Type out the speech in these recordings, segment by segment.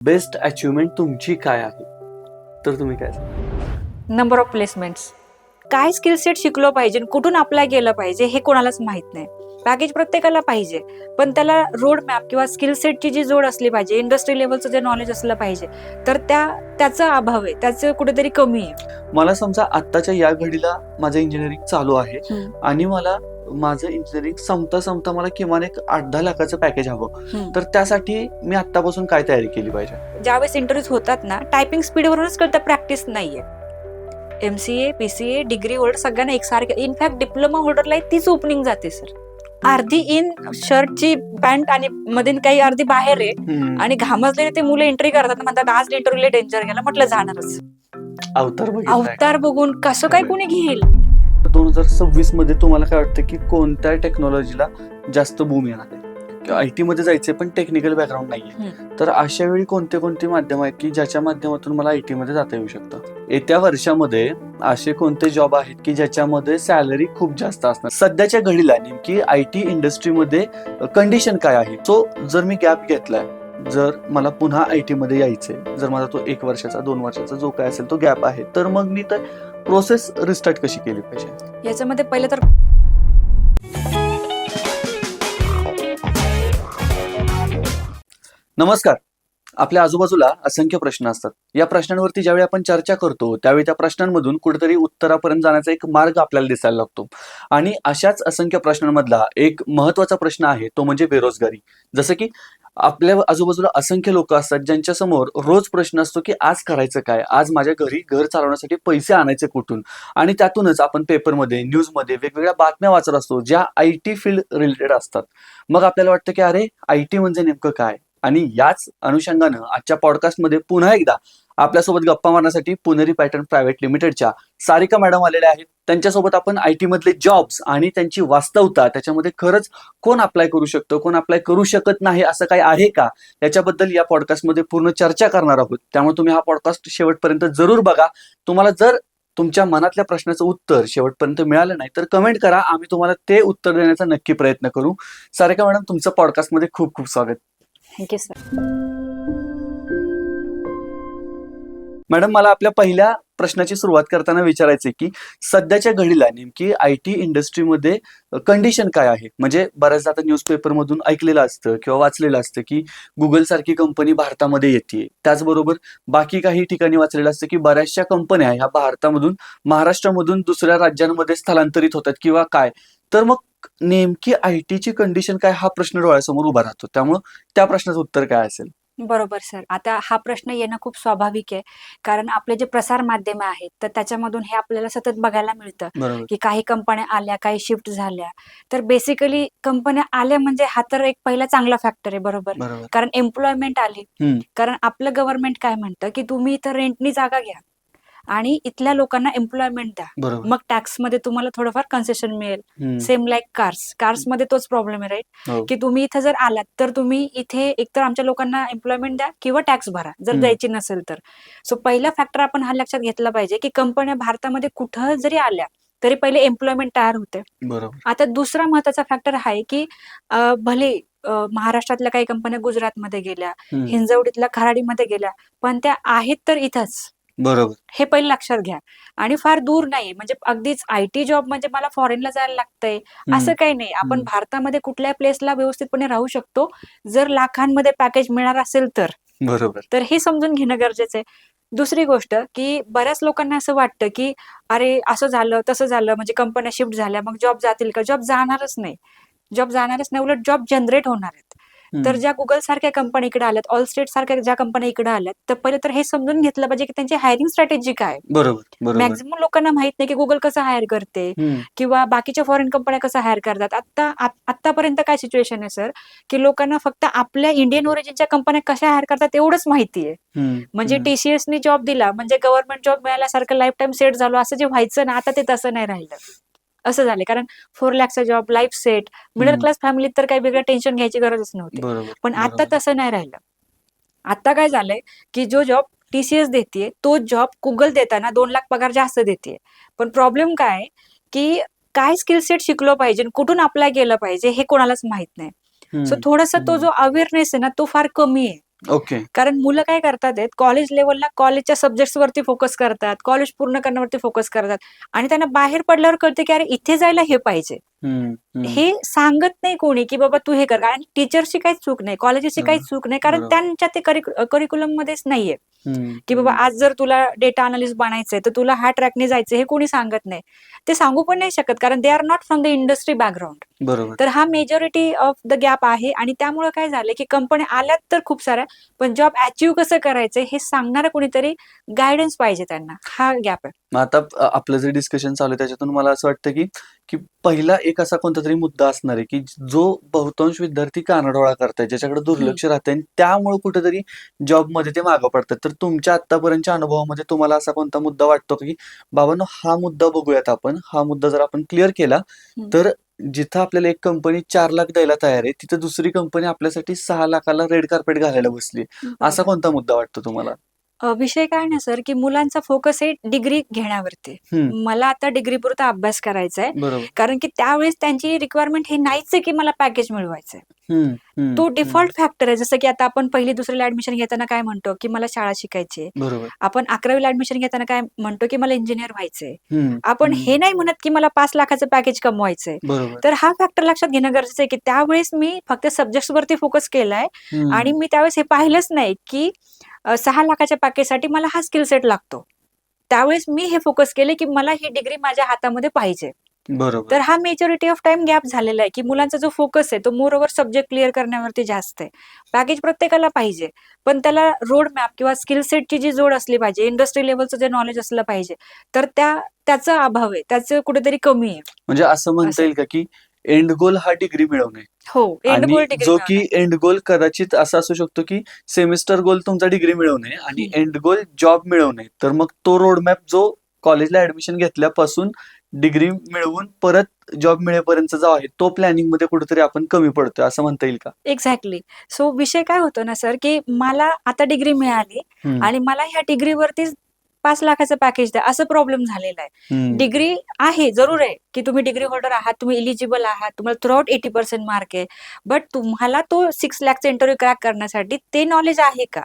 Best achievement तुमची काय आहे? तर तुम्ही काय नंबर ऑफ प्लेसमेंट्स. काय स्किल सेट शिकलो पाहिजे, कुठून अप्लाय केलं पाहिजे हे कोणालाच माहित नाही. पॅकेज प्रत्येकाला पाहिजे, पण त्याला रोड मॅप किंवा स्किल सेटची जी जोड असली पाहिजे, इंडस्ट्री लेवलचं जे नॉलेज असलं पाहिजे, तर त्याचा अभाव आहे, त्याचं कुठेतरी कमी आहे. मला समजा आत्ताच्या या घडीला माझं इंजिनिअरिंग चालू आहे हम्म. आणि मला माझं इंजिनिअरिंग संपता मला किमान एक 8-10 लाखाचं पॅकेज हवं, तर त्यासाठी मी आत्तापासून काय तयारी केली पाहिजे? ज्यावेळेस इंटरव्ह्यूज होतात ना, टायपिंग स्पीडवरूनच कळतं प्रॅक्टिस नाहीये. MCA, PCA, डिग्री होल्डर सगळ्यांना एकसारखे, इनफॅक्ट डिप्लोमा होल्डरला तीच ओपनिंग जाते सर. अर्धी इन शर्टची पॅन्ट आणि मधील काही अर्धी बाहेर आहे आणि घामजलेले ते मुलं एंट्री करतात, म्हणतात आज इंटरव्ह्यूला डेंजर गेला. म्हटलं जाणारच. अवतार बघून कसं काय कोणी घेईल? 2026 मध्ये तुम्हाला काय वाटतं की कोणत्या टेक्नॉलॉजीला जास्त बूम येणार आहे? IT मध्ये जायचंय पण टेक्निकल बॅकग्राऊंड नाहीये, तर अशा वेळी कोणते माध्यम आहेत की ज्याच्या माध्यमातून मला IT मध्ये जाता येऊ शकतं? येत्या वर्षामध्ये असे कोणते जॉब आहेत की ज्याच्यामध्ये सॅलरी खूप जास्त असणार? सध्याच्या घडीला नेमकी IT इंडस्ट्रीमध्ये कंडिशन काय आहे? सो जर मी गॅप घेतलाय, जर मला पुन्हा IT मध्ये यायचंय, जर माझा तो 1 वर्षाचा 2 वर्षाचा जो काय असेल तो गॅप आहे, तर मग मी तर प्रोसेस रिस्टार्ट कशी केली पाहिजे? याच्यामध्ये पहिलं तर नमस्कार. आपल्या आजूबाजूला असंख्य प्रश्न असतात. या प्रश्नांवरती ज्यावेळी आपण चर्चा करतो त्यावेळी त्या प्रश्नांमधून कुठेतरी उत्तरापर्यंत जाण्याचा एक मार्ग आपल्याला दिसायला लागतो. आणि अशाच असंख्य प्रश्नांमधला एक महत्वाचा प्रश्न आहे तो म्हणजे बेरोजगारी. जसं की आपल्या आजूबाजूला असंख्य लोक असतात ज्यांच्या समोर रोज प्रश्न असतो की आज करायचं काय, आज माझ्या घरी घर चालवण्यासाठी पैसे आणायचे कुठून? आणि त्यातूनच आपण पेपरमध्ये, न्यूजमध्ये वेगवेगळ्या बातम्या वाचत असतो ज्या IT फील्ड रिलेटेड असतात. मग आपल्याला वाटतं की अरे IT म्हणजे नेमकं काय? आणि याच अनुषंगानं आजच्या पॉडकास्टमध्ये पुन्हा एकदा आपल्यासोबत गप्पा मारण्यासाठी पुणेरी पॅटर्न प्रायव्हेट लिमिटेडच्या सारिका मॅडम आलेल्या आहेत. त्यांच्यासोबत आपण IT मधले जॉब्स आणि त्यांची वास्तवता, त्याच्यामध्ये खरंच कोण अप्लाय करू शकतो, कोण अप्लाय करू शकत नाही, असं काही आहे का, याच्याबद्दल या पॉडकास्टमध्ये पूर्ण चर्चा करणार आहोत. त्यामुळे तुम्ही हा पॉडकास्ट शेवटपर्यंत जरूर बघा. तुम्हाला जर तुमच्या मनातल्या प्रश्नाचं उत्तर शेवटपर्यंत मिळालं नाही तर कमेंट करा, आम्ही तुम्हाला ते उत्तर देण्याचा नक्की प्रयत्न करू. सारिका मॅडम, तुमचं पॉडकास्टमध्ये खूप खूप स्वागत. Thank you sir. मॅडम, मला आपल्या पहिल्या प्रश्नाची सुरुवात करताना विचारायचे की सध्याच्या घडीला नेमकी IT इंडस्ट्रीमध्ये कंडिशन काय आहे? म्हणजे बऱ्याचदा आता न्यूजपेपर मधून ऐकलेलं असतं किंवा वाचलेलं असतं की गुगल सारखी कंपनी भारतामध्ये येते. त्याचबरोबर बाकी काही ठिकाणी वाचलेलं असतं की बऱ्याचशा कंपन्या ह्या भारतामधून, महाराष्ट्रामधून दुसऱ्या राज्यांमध्ये स्थलांतरित होतात किंवा काय. तर मग नेमकी ITची कंडिशन काय, हा प्रश्न डोळ्यासमोर उभा राहतो. त्यामुळं त्या प्रश्नाचं उत्तर काय असेल? बरोबर सर. आता हा प्रश्न येणं खूप स्वाभाविक आहे, कारण आपले जे प्रसार माध्यम आहेत तर त्याच्यामधून हे आपल्याला सतत बघायला मिळतं बरोबर. की काही कंपन्या आल्या, काही शिफ्ट झाल्या. तर बेसिकली कंपन्या आल्या म्हणजे हा तर एक पहिला चांगला फॅक्टर आहे. बरोबर. बरोबर. कारण एम्प्लॉयमेंट आली. कारण आपलं गव्हर्नमेंट काय म्हणतं की तुम्ही इथं रेंटनी जागा घ्या आणि इथल्या लोकांना एम्प्लॉयमेंट द्या, बरोबर. मग टॅक्स मध्ये तुम्हाला थोडंफार कन्सेशन मिळेल. सेम लाईक कार्स मध्ये तोच प्रॉब्लेम आहे, राईट? हो. की तुम्ही इथं जर आलात तर तुम्ही इथे एकतर आमच्या लोकांना एम्प्लॉयमेंट द्या किंवा टॅक्स भरा, जर द्यायची नसेल तर. सो पहिला फॅक्टर आपण हा लक्षात घेतला पाहिजे की कंपन्या भारतामध्ये कुठं जरी आल्या तरी पहिले एम्प्लॉयमेंट तयार होते. बरोबर. आता दुसरा महत्वाचा फॅक्टर हा आहे की भले महाराष्ट्रातल्या काही कंपन्या गुजरातमध्ये गेल्या, हिंजवडीतल्या खराडीमध्ये गेल्या, पण त्या आहेत तर इथंच. बरोबर. हे पहिले लक्षात घ्या. आणि फार दूर नाही, म्हणजे अगदीच IT जॉब म्हणजे मला फॉरेनला जायला लागतंय असं काही नाही. आपण भारतामध्ये कुठल्या प्लेसला व्यवस्थितपणे राहू शकतो, जर लाखांमध्ये पॅकेज मिळणार असेल तर. बरोबर. तर हे समजून घेणं गरजेचं आहे. दुसरी गोष्ट की बऱ्याच लोकांना असं वाटतं की अरे असं झालं तसं झालं म्हणजे कंपन्या शिफ्ट झाल्या मग जॉब जातील का? जॉब जाणारच नाही. उलट जॉब जनरेट होणार आहेत. तर ज्या गुगल सारख्या कंपनी इकडे आल्यात, ऑल स्टेट सारख्या ज्या कंपन्या इकडे आल्यात, तर पहिले तर हे समजून घेतलं पाहिजे की त्यांची हायरिंग स्ट्रॅटेजी काय. बरोबर. मॅक्झिमम लोकांना माहित नाही की गुगल कसं हायर करते किंवा बाकीच्या फॉरेन कंपन्या कसं हायर करतात. आतापर्यंत काय सिच्युएशन आहे सर, की लोकांना फक्त आपल्या इंडियन ओरिजिनच्या कंपन्या कशा हायर करतात एवढंच माहिती आहे. म्हणजे TCSने जॉब दिला म्हणजे गव्हर्नमेंट जॉब मिळाल्यासारखं लाईफ टाइम सेट झालो असं जे व्हायचं ना, आता ते तसं नाही राहिलं. असं झालं, कारण 4 लाखचा job, life set, middle class फॅमिलीत तर काही वेगळं टेन्शन घ्यायची गरजच नव्हती. पण आता तसं नाही राहिलं. आता काय झालंय की जो जॉब TCS देते तोच जॉब गुगल देताना 2 लाख पगार जास्त देते. पण प्रॉब्लेम काय की काय स्किल सेट शिकलो पाहिजे, कुठून अप्लाय केलं पाहिजे हे कोणालाच माहित नाही. सो थोडासा तो जो अवेअरनेस आहे ना तो फार कमी आहे. ओके. कारण मुलं काय करतात आहेत, कॉलेज लेव्हलला कॉलेजच्या सब्जेक्ट्स वरती फोकस करतात, कॉलेज पूर्ण करण्यावरती फोकस करतात आणि त्यांना बाहेर पडल्यावर कळतं की अरे इथे जायला हे पाहिजे. हं, हं. हे सांगत नाही कोणी, की बाबा तू हे कर. आणि टीचरची काहीच चूक नाही, कॉलेजेसची काहीच चूक नाही, कारण बरोबर. त्यांच्या ते करिक्युलम मध्येच नाहीये. हं, की बाबा हं. आज जर तुला डेटा अनालिस्ट बनायचंय, तर तुला ह्या ट्रॅकने जायचंय हे कोणी सांगत नाही. ते सांगू पण नाही शकत, कारण they are not from the industry background. बरोबर. तर हा मेजॉरिटी ऑफ द गॅप आहे आणि त्यामुळे काय झालंय, की कंपन्या आल्यात तर खूप साऱ्या, पण जॉब अचीव्ह कसं करायचंय हे सांगणारं कोणीतरी गाईडन्स पाहिजे त्यांना. हा गॅप आहे. मग आता आपलं जे डिस्कशन चालू आहे त्याच्यातून मला असं वाटतं, की पहिला एक असा कोणतातरी मुद्दा असणार आहे, की जो बहुतांश विद्यार्थी कानाडोळा करतायत, ज्याच्याकडे हं. दुर्लक्ष राहतंय आणि त्यामुळे कुठेतरी जॉबमध्ये ते मागं पडतात. तर तुमच्या आत्तापर्यंतच्या अनुभवामध्ये तुम्हाला असा कोणता मुद्दा वाटतो का, की बाबांनो हा मुद्दा बघूयात आपण. हा मुद्दा जर आपण क्लिअर केला, हं. तर जिथं आपल्याला एक कंपनी 4,00,000 द्यायला तयार आहे, तिथं दुसरी कंपनी आपल्यासाठी 6,00,000ला रेड कार्पेट घालायला बसली. असा बरोबर. कोणता मुद्दा वाटतो तुम्हाला? विषय काय ना सर, की मुलांचा फोकस आहे डिग्री घेण्यावरती. हं, मला आता डिग्रीपुरता अभ्यास करायचा आहे. बरोबर. कारण की त्यावेळेस त्यांची रिक्वायरमेंट हे नाहीच आहे, की मला पॅकेज मिळवायचंय. हं, हं, तो हं. डिफॉल्ट फॅक्टर आहे. जसं की आता आपण 1ली-दुसरीला ॲडमिशन घेताना काय म्हणतो, की मला शाळा शिकायची आहे. बरोबर. आपण 11वीला ॲडमिशन घेताना काय म्हणतो, की मला इंजिनिअर व्हायचंय. हं, आपण हं. हे नाही म्हणत, की मला 5,00,000चं पॅकेज कमवायचंय. बरोबर. तर हा फॅक्टर लक्षात घेणं गरजेचं आहे, की त्यावेळेस मी फक्त सब्जेक्ट्सवरती फोकस केलाय आणि हं. मी त्यावेळेस हे पाहिलंच नाही, की 6,00,000च्या पॅकेजसाठी मला हा स्किल सेट लागतो. त्यावेळेस मी हे फोकस केले, की मला ही डिग्री माझ्या हातामध्ये पाहिजे. बरोबर. तर हा मेजॉरिटी ऑफ टाईम गॅप झालेला आहे, की मुलांचा जो फोकस आहे, तो मोर ओव्हर सब्जेक्ट क्लिअर करण्यावरती जास्त आहे. पॅकेज प्रत्येकाला पाहिजे, पण त्याला रोड मॅप किंवा स्किल सेटची जी जोड असली पाहिजे, इंडस्ट्री लेव्हलचं जे नॉलेज असलं पाहिजे, तर त्याचा अभाव आहे. त्याचं कुठेतरी कमी आहे. म्हणजे असं म्हणता असं आहे. येईल का, की एंड गोल हा डिग्री मिळवणे हो, एंड आणि गोल डिग्री जो की मिळवणं. एंड गोल कदाचित असा असू शकतो, की सेमिस्टर गोल तुमचा डिग्री मिळवणे आणि हं. एंड गोल जॉब मिळवणे. तर मग तो रोडमॅप जो कॉलेजला ॲडमिशन घेतल्यापासून डिग्री मिळवून परत जॉब मिळेपर्यंतचा जो आहे, तो प्लॅनिंगमध्ये कुठेतरी आपण कमी पडतोय असं म्हणता येईल का? एक्झॅक्टली. सो विषय काय होतो ना सर, की मला आता डिग्री मिळाली हं, आणि मला ह्या डिग्रीवरतीच 5,00,000चं पॅकेज द्या, असं प्रॉब्लेम झालेला आहे. हं. डिग्री आहे, जरूर आहे, की तुम्ही डिग्री होल्डर आहात, तुम्ही एलिजिबल आहात, तुम्हाला थ्रूआउट 80% मार्क आहे. बट तुम्हाला तो 6,00,000चा इंटरव्ह्यू क्रॅक करण्यासाठी ते नॉलेज आहे का?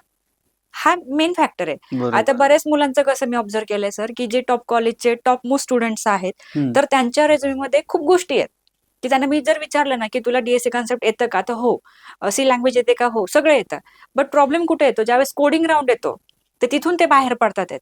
हा मेन फॅक्टर आहे. आता बरोबर. बऱ्याच मुलांचं कसं मी ऑब्झर्व्ह केलंय सर, की जे टॉप कॉलेजचे टॉप मोस्ट स्टुडंट्स आहेत, हं, तर त्यांच्या रेझ्युमीमध्ये खूप गोष्टी आहेत, की त्यांना मी जर विचारलं ना, की तुला डी कन्सेप्ट येतं का? तर हो. सी लँग्वेज येते का? हो. सगळं येतं. बट प्रॉब्लेम कुठे येतो? ज्यावेळेस कोडिंग राउंड येतो, तर तिथून ते बाहेर पडतात आहेत.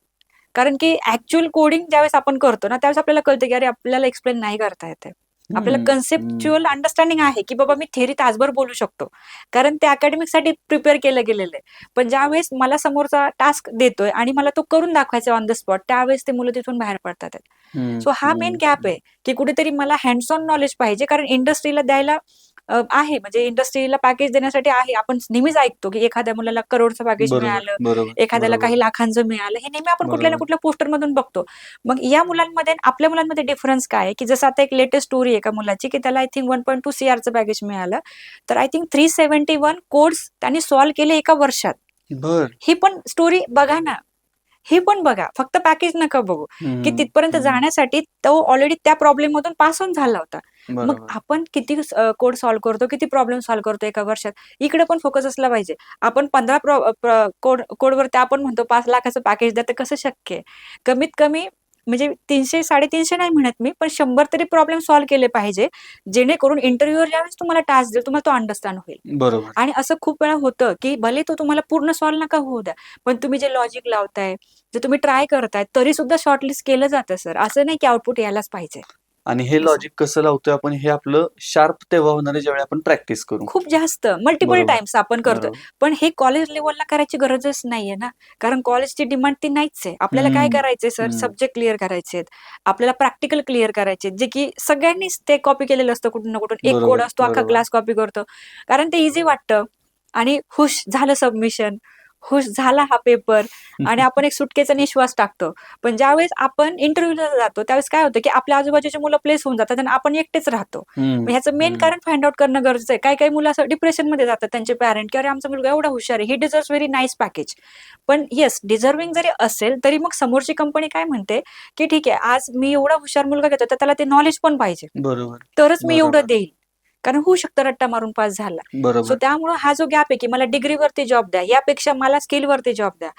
कारण की ॲक्चुअल कोडिंग ज्यावेळेस आपण करतो ना, त्यावेळेस आपल्याला कळतं, की अरे आपल्याला एक्सप्लेन नाही करता येत आहे. आपल्याला हं, हं. कन्सेप्च्युअल अंडरस्टँडिंग आहे, की बाबा मी थेअरी तासभर बोलू शकतो. कारण ते अकॅडमिकसाठी प्रिपेअर केलं गेलेलं आहे. पण ज्यावेळेस मला समोरचा टास्क देतोय आणि मला तो करून दाखवायचा ऑन द स्पॉट, त्यावेळेस ते मुलं तिथून बाहेर पडतात आहेत. हं, सो हा मेन हं, गॅप हं. आहे, की कुठेतरी मला हँड्स ऑन नॉलेज पाहिजे. कारण इंडस्ट्रीला द्यायला आहे, म्हणजे इंडस्ट्रीला पॅकेज देण्यासाठी आहे. आपण नेहमीच ऐकतो, की एखाद्या मुलाला करोडचं पॅकेज बरोबर, मिळालं, बरोबर, एखाद्याला बरोबर, काही लाखांचं मिळालं. हे नेहमी आपण कुठल्या ना बरोबर. कुठल्या पोस्टरमधून बघतो. मग या मुलांमध्ये आणि आपल्या मुलांमध्ये डिफरन्स काय आहे, की जसं आता एक लेटेस्ट स्टोरी आहे एका मुलाची, की त्याला आय थिंक 1.2 सीआरचं पॅकेज मिळालं. तर आय थिंक 371 कोड्स त्यांनी सॉल्व्ह केले एका वर्षात. बरं. ही पण स्टोरी बघा ना. हे पण बघा. फक्त पॅकेज नका बघू, की हं, तिथपर्यंत हं. जाण्यासाठी तो ऑलरेडी त्या प्रॉब्लेममधून पास ऑन झाला होता. मग बरोबर. आपण किती कोड सॉल्व्ह करतो, किती प्रॉब्लेम सॉल्व्ह करतो एका वर्षात. इकडे पण फोकस असला पाहिजे. आपण 15 कोडवरती आपण म्हणतो 5,00,000चं पॅकेज द्या, तर कसं शक्य आहे? कमीत कमी म्हणजे 300-350 नाही म्हणत मी, पण 100 तरी प्रॉब्लेम सॉल्व्ह केले पाहिजे. जेणेकरून इंटरव्ह्यूवर ज्यावेळेस तुम्हाला टास्क देईल, तुम्हाला तो अंडरस्टँड होईल. बरोबर. आणि असं खूप वेळा होतं, की भले तो तुम्हाला पूर्ण सॉल्व्ह नका होऊ द्या, पण तुम्ही जे लॉजिक लावताय, जे तुम्ही ट्राय करताय, तरी सुद्धा शॉर्टलिस्ट केलं जातं सर. असं नाही की आउटपुट यायलाच पाहिजे. आणि हे असं. लॉजिक कसं लावतोय आपण हे आपलं शार्प तेव्हा होणार आहे ज्यावेळी आपण प्रॅक्टिस करू. खूप जास्त मल्टिपल बरोबर, टाइम्स आपण करतोय. बरोबर. पण हे कॉलेज लेव्हलला करायची गरजच नाहीये ना. कारण कॉलेजची डिमांड ती नाहीच आहे. आपल्याला काय हं, करायचंय सर, हं. सब्जेक्ट क्लिअर करायचे आहेत. आपल्याला प्रॅक्टिकल क्लिअर करायचे जे की सगळ्यांनीच ते कॉपी केलेलं असतं कुठून ना कुठून. एक कोड बरोबर, असतो, अख्खा बरोबर. क्लास कॉपी करतो. कारण ते ईझी वाटतं आणि हुश झालं सबमिशन, हुश झाला हा पेपर आणि आपण एक सुटकेचा निश्वास टाकतो. पण ज्यावेळेस आपण इंटरव्ह्यूला जातो, त्यावेळेस काय होतं, की आपल्या आजूबाजूची मुलं प्लेस होऊन जातात आणि आपण एकटेच राहतो. हं, मग ह्याचं मेन हं. कारण फाइंड आउट करणं गरजेचं आहे. काही-काही मुलं असं डिप्रेशनमध्ये जातात त्यांचे पॅरेंट, की "अरे, आमचा मुलगा एवढा हुशार आहे. ही डिझर्व्हज व्हेरी नाईस पॅकेज." पण येस, डिझर्व्हिंग जरी असेल, तरी मग समोरची कंपनी काय म्हणते, की "ठीक आहे, आज मी एवढा हुशार मुलगा घेतोय, तर त्याला ते नॉलेज पण पाहिजे. बरोबर, तरच मी एवढं बरोबर. देईल." कारण होऊ शकतं रट्टा मारून पास झाला. सो बरोबर. त्यामुळे हा जो गॅप आहे की मला डिग्रीवरती जॉब द्या, यापेक्षा मला स्किलवरती जॉब द्या,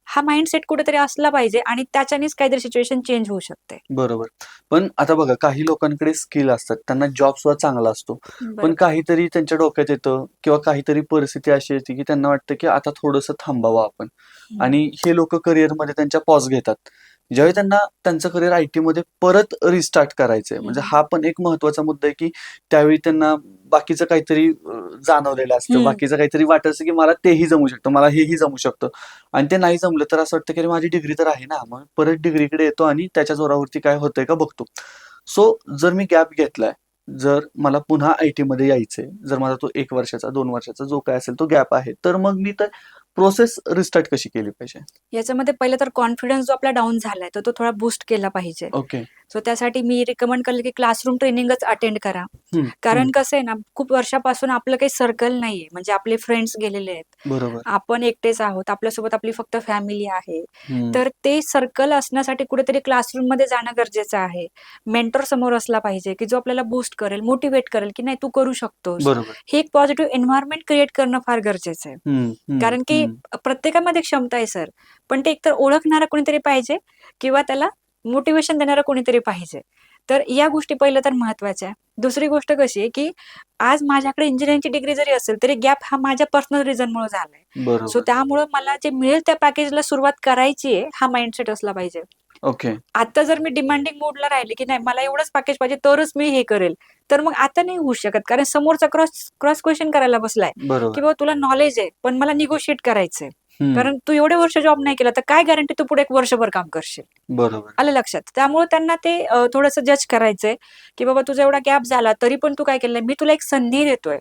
हा माइंडसेट कुठेतरी असला पाहिजे आणि त्याच्यानेच काहीतरी सिच्युएशन चेंज होऊ शकते. बरोबर. पण आता बघा काही लोकांकडे स्किल असतात. त्यांना जॉब सुद्धा चांगला असतो. पण बरोबर. काहीतरी त्यांच्या डोक्यात येतं किंवा काहीतरी परिस्थिती अशी येते, की त्यांना वाटतं, की आता थोडंसं थांबावं आपण. हं, आणि हे लोकं करिअरमध्ये त्यांच्या पॉज घेतात. ज्यावेळी हं, त्यांना त्यांचं करिअर आय-टीमध्ये परत रिस्टार्ट करायचंय. म्हणजे हं, हा पण एक महत्त्वाचा मुद्दा आहे, की त्यावेळी त्यांना बाकीचं काहीतरी जाणवलेलं असतं. हं. बाकीचं काहीतरी वाटत असतं, की मला तेही जमू शकतं. मला हेही जमू शकतं. आणि ते नाही जमलं तर असं वाटतं, की अरे माझी डिग्री तर आहे ना. मग परत डिग्रीकडे येतो आणि त्याच्या जोरावरती काय होतंय का बघतो. सो जर मी गॅप घेतलाय, जर मला पुन्हा आय-टीमध्ये यायचंय, जर माझा तो 1 वर्षाचा, 2 वर्षाचा जो काही असेल तो गॅप आहे. तर मग मी तर प्रोसेस रिस्टार्ट कशी केली पाहिजे? याच्यामध्ये पहिलं तर कॉन्फिडन्स जो आपला डाऊन झालाय, तर तो थोडा बूस्ट केला पाहिजे. ओके. सो त्यासाठी मी रिकमेंड करेल की क्लासरूम ट्रेनिंगच अटेंड करा. हं, हं. कारण कसं आहे ना, खूप वर्षापासून आपलं काही सर्कल नाहीये. म्हणजे आपले फ्रेंड्स गेलेले आहेत. बरोबर. आपण एकटेच आहोत. आपल्यासोबत आपली फक्त फॅमिली आहे. हं. तर ते सर्कल असण्यासाठी कुठेतरी क्लासरूममध्ये जाणं गरजेचं आहे. मेंटर समोर असला पाहिजे, की जो आपल्याला बूस्ट करेल, मोटिव्हेट करेल, की नाही तू करू शकतोस. बरोबर. हे एक पॉझिटिव्ह एन्व्हायर्नमेंट क्रिएट करणं फार गरजेचं आहे. हं, हं, कारण की हं. प्रत्येकामध्ये क्षमता आहे सर. पण ते एकतर ओळखणारं कोणीतरी पाहिजे किंवा त्याला मोटिव्हेशन देणारं कोणीतरी पाहिजे. तर या गोष्टी पहिलं तर महत्त्वाच्या आहे. दुसरी गोष्ट कशी आहे, की आज माझ्याकडे इंजिनिअरिंगची डिग्री जरी असेल, तरी गॅप हा माझ्या पर्सनल रिझनमुळे झालाय. सो बरोबर. त्यामुळं मला जे मिळेल त्या पॅकेजला सुरुवात करायची आहे, हा माइंडसेट असला पाहिजे. ओके. आता जर मी डिमांडिंग मोडला राहिले, की नाही मला एवढंच पॅकेज पाहिजे तरच मी हे करेल. तर मग आता नाही होऊ शकत. कारण समोरचा क्रॉस क्रॉस क्वेशन करायला बसलाय, की बरोबर. बाबा तुला नॉलेज आहे, पण मला निगोशिएट करायचंय. हं. कारण तू एवढे वर्ष जॉब नाही केला, तर काय गॅरंटी तू पुढे 1 वर्षभर काम करशील? बरोबर. आलं लक्षात. त्यामुळे त्यांना ते थोडंसं जज करायचंय, की बाबा तुझा एवढा गॅप झाला, तरी पण तू काय केलंय? मी तुला एक संधी देतोय.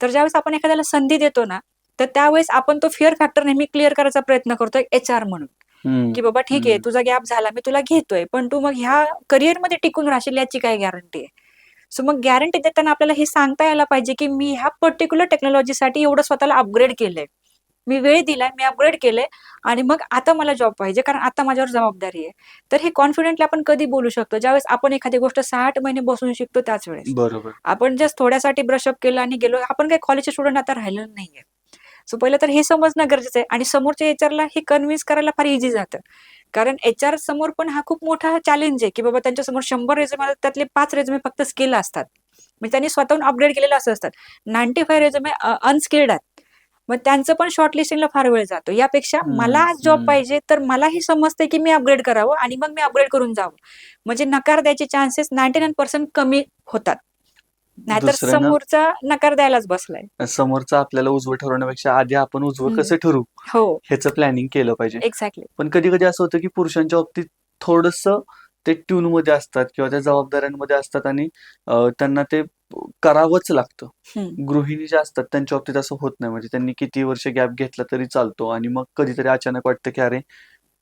तर ज्यावेळेस आपण एखाद्याला संधी देतो ना, तर त्यावेळेस आपण तो फिअर फॅक्टर नेहमी क्लिअर करायचा प्रयत्न करतोय एचआर म्हणून. हं, की बाबा ठीक आहे, हं. तुझा गॅप झाला, मी तुला घेतोय. पण तू मग ह्या करिअरमध्ये टिकून राहशील याची काय गॅरंटी आहे? सो मग गॅरंटी देताना आपल्याला हे सांगता यायला पाहिजे, की मी ह्या पर्टिक्युलर टेक्नॉलॉजीसाठी एवढं स्वतःला अपग्रेड केलंय. मी वेळ दिलाय, मी अपग्रेड केलंय आणि मग आता मला जॉब पाहिजे, कारण आता माझ्यावर जबाबदारी आहे. तर हे कॉन्फिडेंटली आपण कधी बोलू शकतो? ज्यावेळेस आपण एखादी गोष्ट 60 महिने बसून शिकतो त्याच वेळेस. बरोबर. आपण जस्ट थोड्यासाठी ब्रशअप केलं आणि गेलो. आपण काही कॉलेजचे स्टुडंट आता राहिलेलो नाहीये. सो पहिलं तर हे समजणं गरजेचं आहे आणि समोरच्या एचआरला हे कन्व्हिन्स करायला फार ईझी जातं. कारण एचआर समोर पण हा खूप मोठा चॅलेंज आहे, की बाबा त्यांच्यासमोर 100 रिझ्यूम असतात, त्यातले 5 रिझ्यूम फक्त स्किल असतात. म्हणजे त्यांनी स्वतःहून अपग्रेड केलेलं असं असतात. 95 रिझ्यूम अनस्किल्ड आहेत. मग त्यांचं पण शॉर्टलिस्टिंगला फार वेळ जातो. यापेक्षा मला हं, आज जॉब हं. पाहिजे, तर मला हे समजतंय, की मी अपग्रेड करावं आणि मग मी अपग्रेड करून जावं. म्हणजे नकार द्यायचे चान्सेस 99% कमी होतात. नाहीतर दुसऱ्यानं समोरचा नकार द्यायलाच बसलाय. समोरचं आपल्याला उजवं ठरवण्यापेक्षा आधी आपण उजवं हं. कसं ठरू हो, ह्याचं प्लॅनिंग केलं पाहिजे. एक्झॅक्टली. पण कधी-कधी असं होतं, की पुरुषांच्या बाबतीत थोडंसं ते ट्यूनमध्ये असतात किंवा त्या जबाबदाऱ्यांमध्ये असतात आणि त्यांना ते करावंच लागतं. हं. गृहिणी ज्या असतात त्यांच्या बाबतीत असं होत नाही. म्हणजे त्यांनी किती वर्ष गॅप घेतला तरी चालतो आणि मग कधीतरी अचानक वाटतं, की अरे,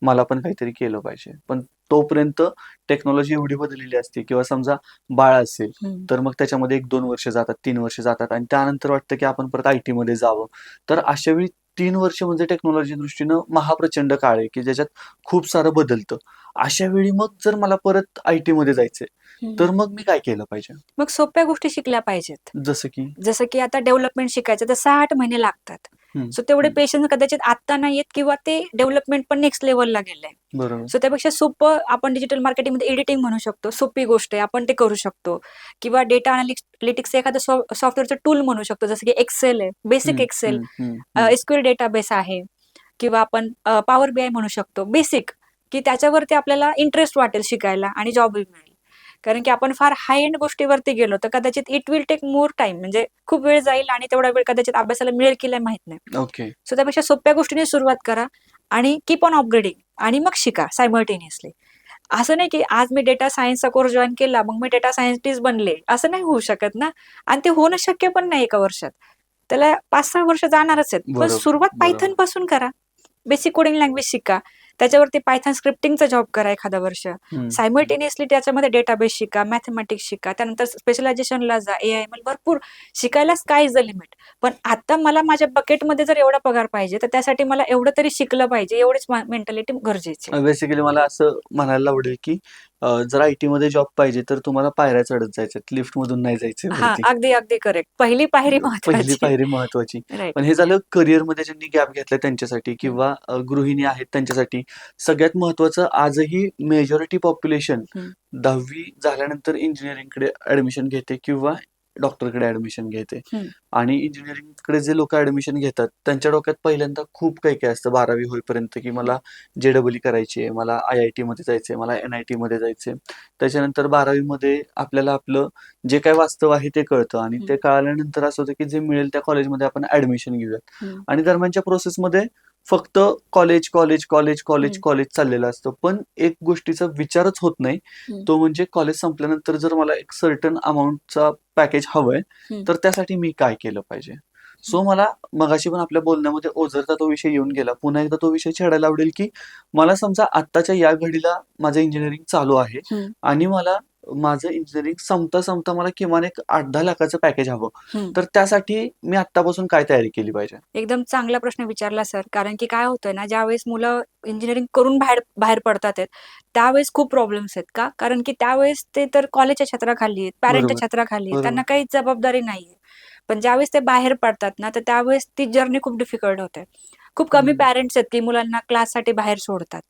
मला पण काहीतरी केलं पाहिजे. पण तोपर्यंत टेक्नॉलॉजी एवढी बदललेली असते किंवा समजा बाळ असेल, हं. तर मग त्याच्यामध्ये 1-2 वर्ष जातात, 3 वर्ष जातात आणि त्यानंतर वाटतं, की आपण परत आय-टीमध्ये जावं. तर अशा वेळी 3 वर्ष म्हणजे टेक्नॉलॉजी दृष्टीनं महाप्रचंड काळ आहे, की ज्याच्यात खूप सारं बदलतं. अशा वेळी मग जर मला परत आय-टीमध्ये जायचंय, हं. तर मग मी काय केलं पाहिजे? मग सोप्या गोष्टी शिकल्या पाहिजेत. जसं की जसं की आता डेव्हलपमेंट शिकायचं तर 6-8 महिने लागतात. हं, सो तेवढे हं. पेशन्स कदाचित आत्ता नाहीयेत किंवा ते डेव्हलपमेंट पण नेक्स्ट लेव्हलला गेलंय. बरोबर. सो त्यापेक्षा सोपं आपण डिजिटल मार्केटिंगमध्ये एडिटिंग म्हणू शकतो. सोपी गोष्ट आहे. आपण ते करू शकतो किंवा डेटा अॅनालिटिक्स एखादं सॉफ्टवेअरचं टूल म्हणू शकतो. जसं की एक्सेल आहे. बेसिक हं, एक्सेल, हं, हं, हं. एसक्यूएल डेटाबेस आहे किंवा आपण पॉवर बीआय म्हणू शकतो. बेसिक की त्याच्यावरती आपल्याला इंटरेस्ट वाटेल शिकायला आणि जॉबही मिळेल. कारण की आपण फार हाय एंड गोष्टीवरती गेलो तर कदाचित it will take more time म्हणजे खूप वेळ जाईल आणि तेवढा वेळ कदाचित अभ्यासाला मिळेल की नाही माहित नाही. ओके. सो त्यापेक्षा सोप्या गोष्टीने सुरुवात करा आणि कीप ऑन अपग्रेडिंग आणि मग शिका सायमल्टेनियसली. असं नाही की आज मी डेटा सायन्सचा कोर्स जॉइन केला, मग मी डेटा सायंटिस्ट बनले. असं नाही होऊ शकत ना आणि ते होणं शक्य पण नाही एका वर्षात. त्याला 5-6 वर्ष जाणारच आहेत. पण बरोबर, सुरुवात बरोबर. पायथन पासून करा. बेसिक कोडिंग लँग्वेज शिका. त्याच्यावरती पायथन स्क्रिप्टिंगचा जॉब करा एखादं वर्ष. हं, हं. सायमल्टेनियसली त्याच्यामध्ये डेटाबेस शिका, मॅथेमॅटिक्स शिका. त्यानंतर स्पेशलायझेशनला जा. एआय-एमएल भरपूर शिकायला स्काय इज द लिमिट. पण आता मला माझ्या बकेटमध्ये जर एवढा पगार पाहिजे, तर त्यासाठी मला एवढं तरी शिकलं पाहिजे. एवढीच मेंटॅलिटी गरजेची आहे. बेसिकली मला असं म्हणायला आवडेल, की जर IT मध्ये जॉब पाहिजे तर तुम्हाला पायऱ्या चढत जायच्यात, लिफ्टमधून नाही जायचंय हा, वरती. अगदी अगदी करेक्ट. पहिली पायरी पहिली महत्वाची. पायरी महत्वाची. राईट. पण हे झालं करिअरमध्ये ज्यांनी गॅप घेतलाय त्यांच्यासाठी हं, किंवा गृहिणी आहेत त्यांच्यासाठी. सगळ्यात महत्वाचं आजही मेजॉरिटी पॉप्युलेशन हं, 10वी झाल्यानंतर इंजिनिअरिंगकडे ॲडमिशन घेते किंवा डॉक्टरकडे ॲडमिशन घेते. हं, आणि इंजिनिअरिंगकडे जे लोकं ॲडमिशन घेतात त्यांच्या डोक्यात पहिल्यांदा खूप काही-काही असतं 12वी होईपर्यंत, की हं, मला जे-डबल-ई करायची आहे, मला IITमध्ये जायचंय, मला NITमध्ये जायचंय. त्याच्यानंतर 12वी मध्ये आपल्याला आपलं जे काही वास्तव आहे ते कळतं आणि हं, ते कळाल्यानंतर असं होतं की जे मिळेल त्या कॉलेजमध्ये आपण ॲडमिशन घेऊयात. हं, आणि दरम्यानच्या प्रोसेसमध्ये फक्त कॉलेज, कॉलेज, कॉलेज, कॉलेज, हं, कॉलेज चाललेलं असतं. पण एक गोष्टीचा विचारच होत नाही. हं, तो म्हणजे कॉलेज संपल्यानंतर जर मला एक सर्टन अमाउंटचा पॅकेज हवंय, हं, तर त्यासाठी मी काय केलं पाहिजे? हं, सो मला मगाशी पण आपल्या बोलण्यामध्ये ओझरचा तो विषय येऊन गेला. पुन्हा एकदा तो विषय छेडायला आवडेल, की मला समजा आत्ताच्या या घडीला माझं इंजिनिअरिंग चालू आहे हं, आणि मला माझं इंजिनिअरिंग संपता-संपता मला किमान एक 8-10 लाखाचं पॅकेज हवं. हं. तर त्यासाठी मी आत्तापासून काय तयारी केली पाहिजे? एकदम चांगला प्रश्न विचारला सर. कारण की काय होतंय ना, ज्यावेळेस मुलं इंजिनिअरिंग करून बाहेर बाहेर पडतात आहेत, त्यावेळेस खूप प्रॉब्लेम्स आहेत. का? कारण की त्यावेळेस ते तर कॉलेजच्या छत्राखाली आहेत, पॅरेंटच्या बरोबर, छत्राखाली आहेत. त्यांना बरोबर. काहीच जबाबदारी नाहीये. पण ज्यावेळेस ते बाहेर पडतात ना, तर त्यावेळेस ती जर्नी खूप डिफिकल्ट होते. खूप कमी हं, पॅरेंट्स आहेत, की मुलांना क्लाससाठी बाहेर सोडतात.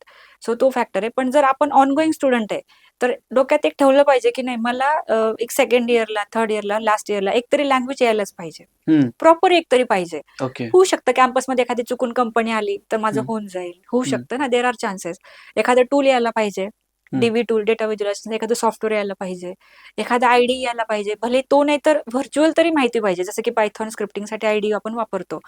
सो तो फॅक्टर आहे. पण जर आपण ऑनगोइंग स्टुडंट आहे, तर डोक्यात एक ठेवलं पाहिजे, की नाही मला एक सेकंड इयरला, थर्ड इयरला, लास्ट इयरला एकतरी लँग्वेज यायलाच पाहिजे. हं. प्रॉपर एकतरी पाहिजे. ओके. होऊ शकतं कॅम्पसमध्ये एखादी चुकून कंपनी आली, तर माझं हं, होऊन जाईल. होऊ हं, शकतं ना, देअर आर चान्सेस. एखादं टूल यायला पाहिजे. हं, DB टूल, डेटा व्हिज्युअलायझेशन एखादं सॉफ्टवेअर यायला पाहिजे. एखादा आयडी यायला पाहिजे. भले तो नाही तर व्हर्चुअल तरी माहिती पाहिजे. जसं की Python स्क्रिप्टिंगसाठी आयडी आपण वापरतो.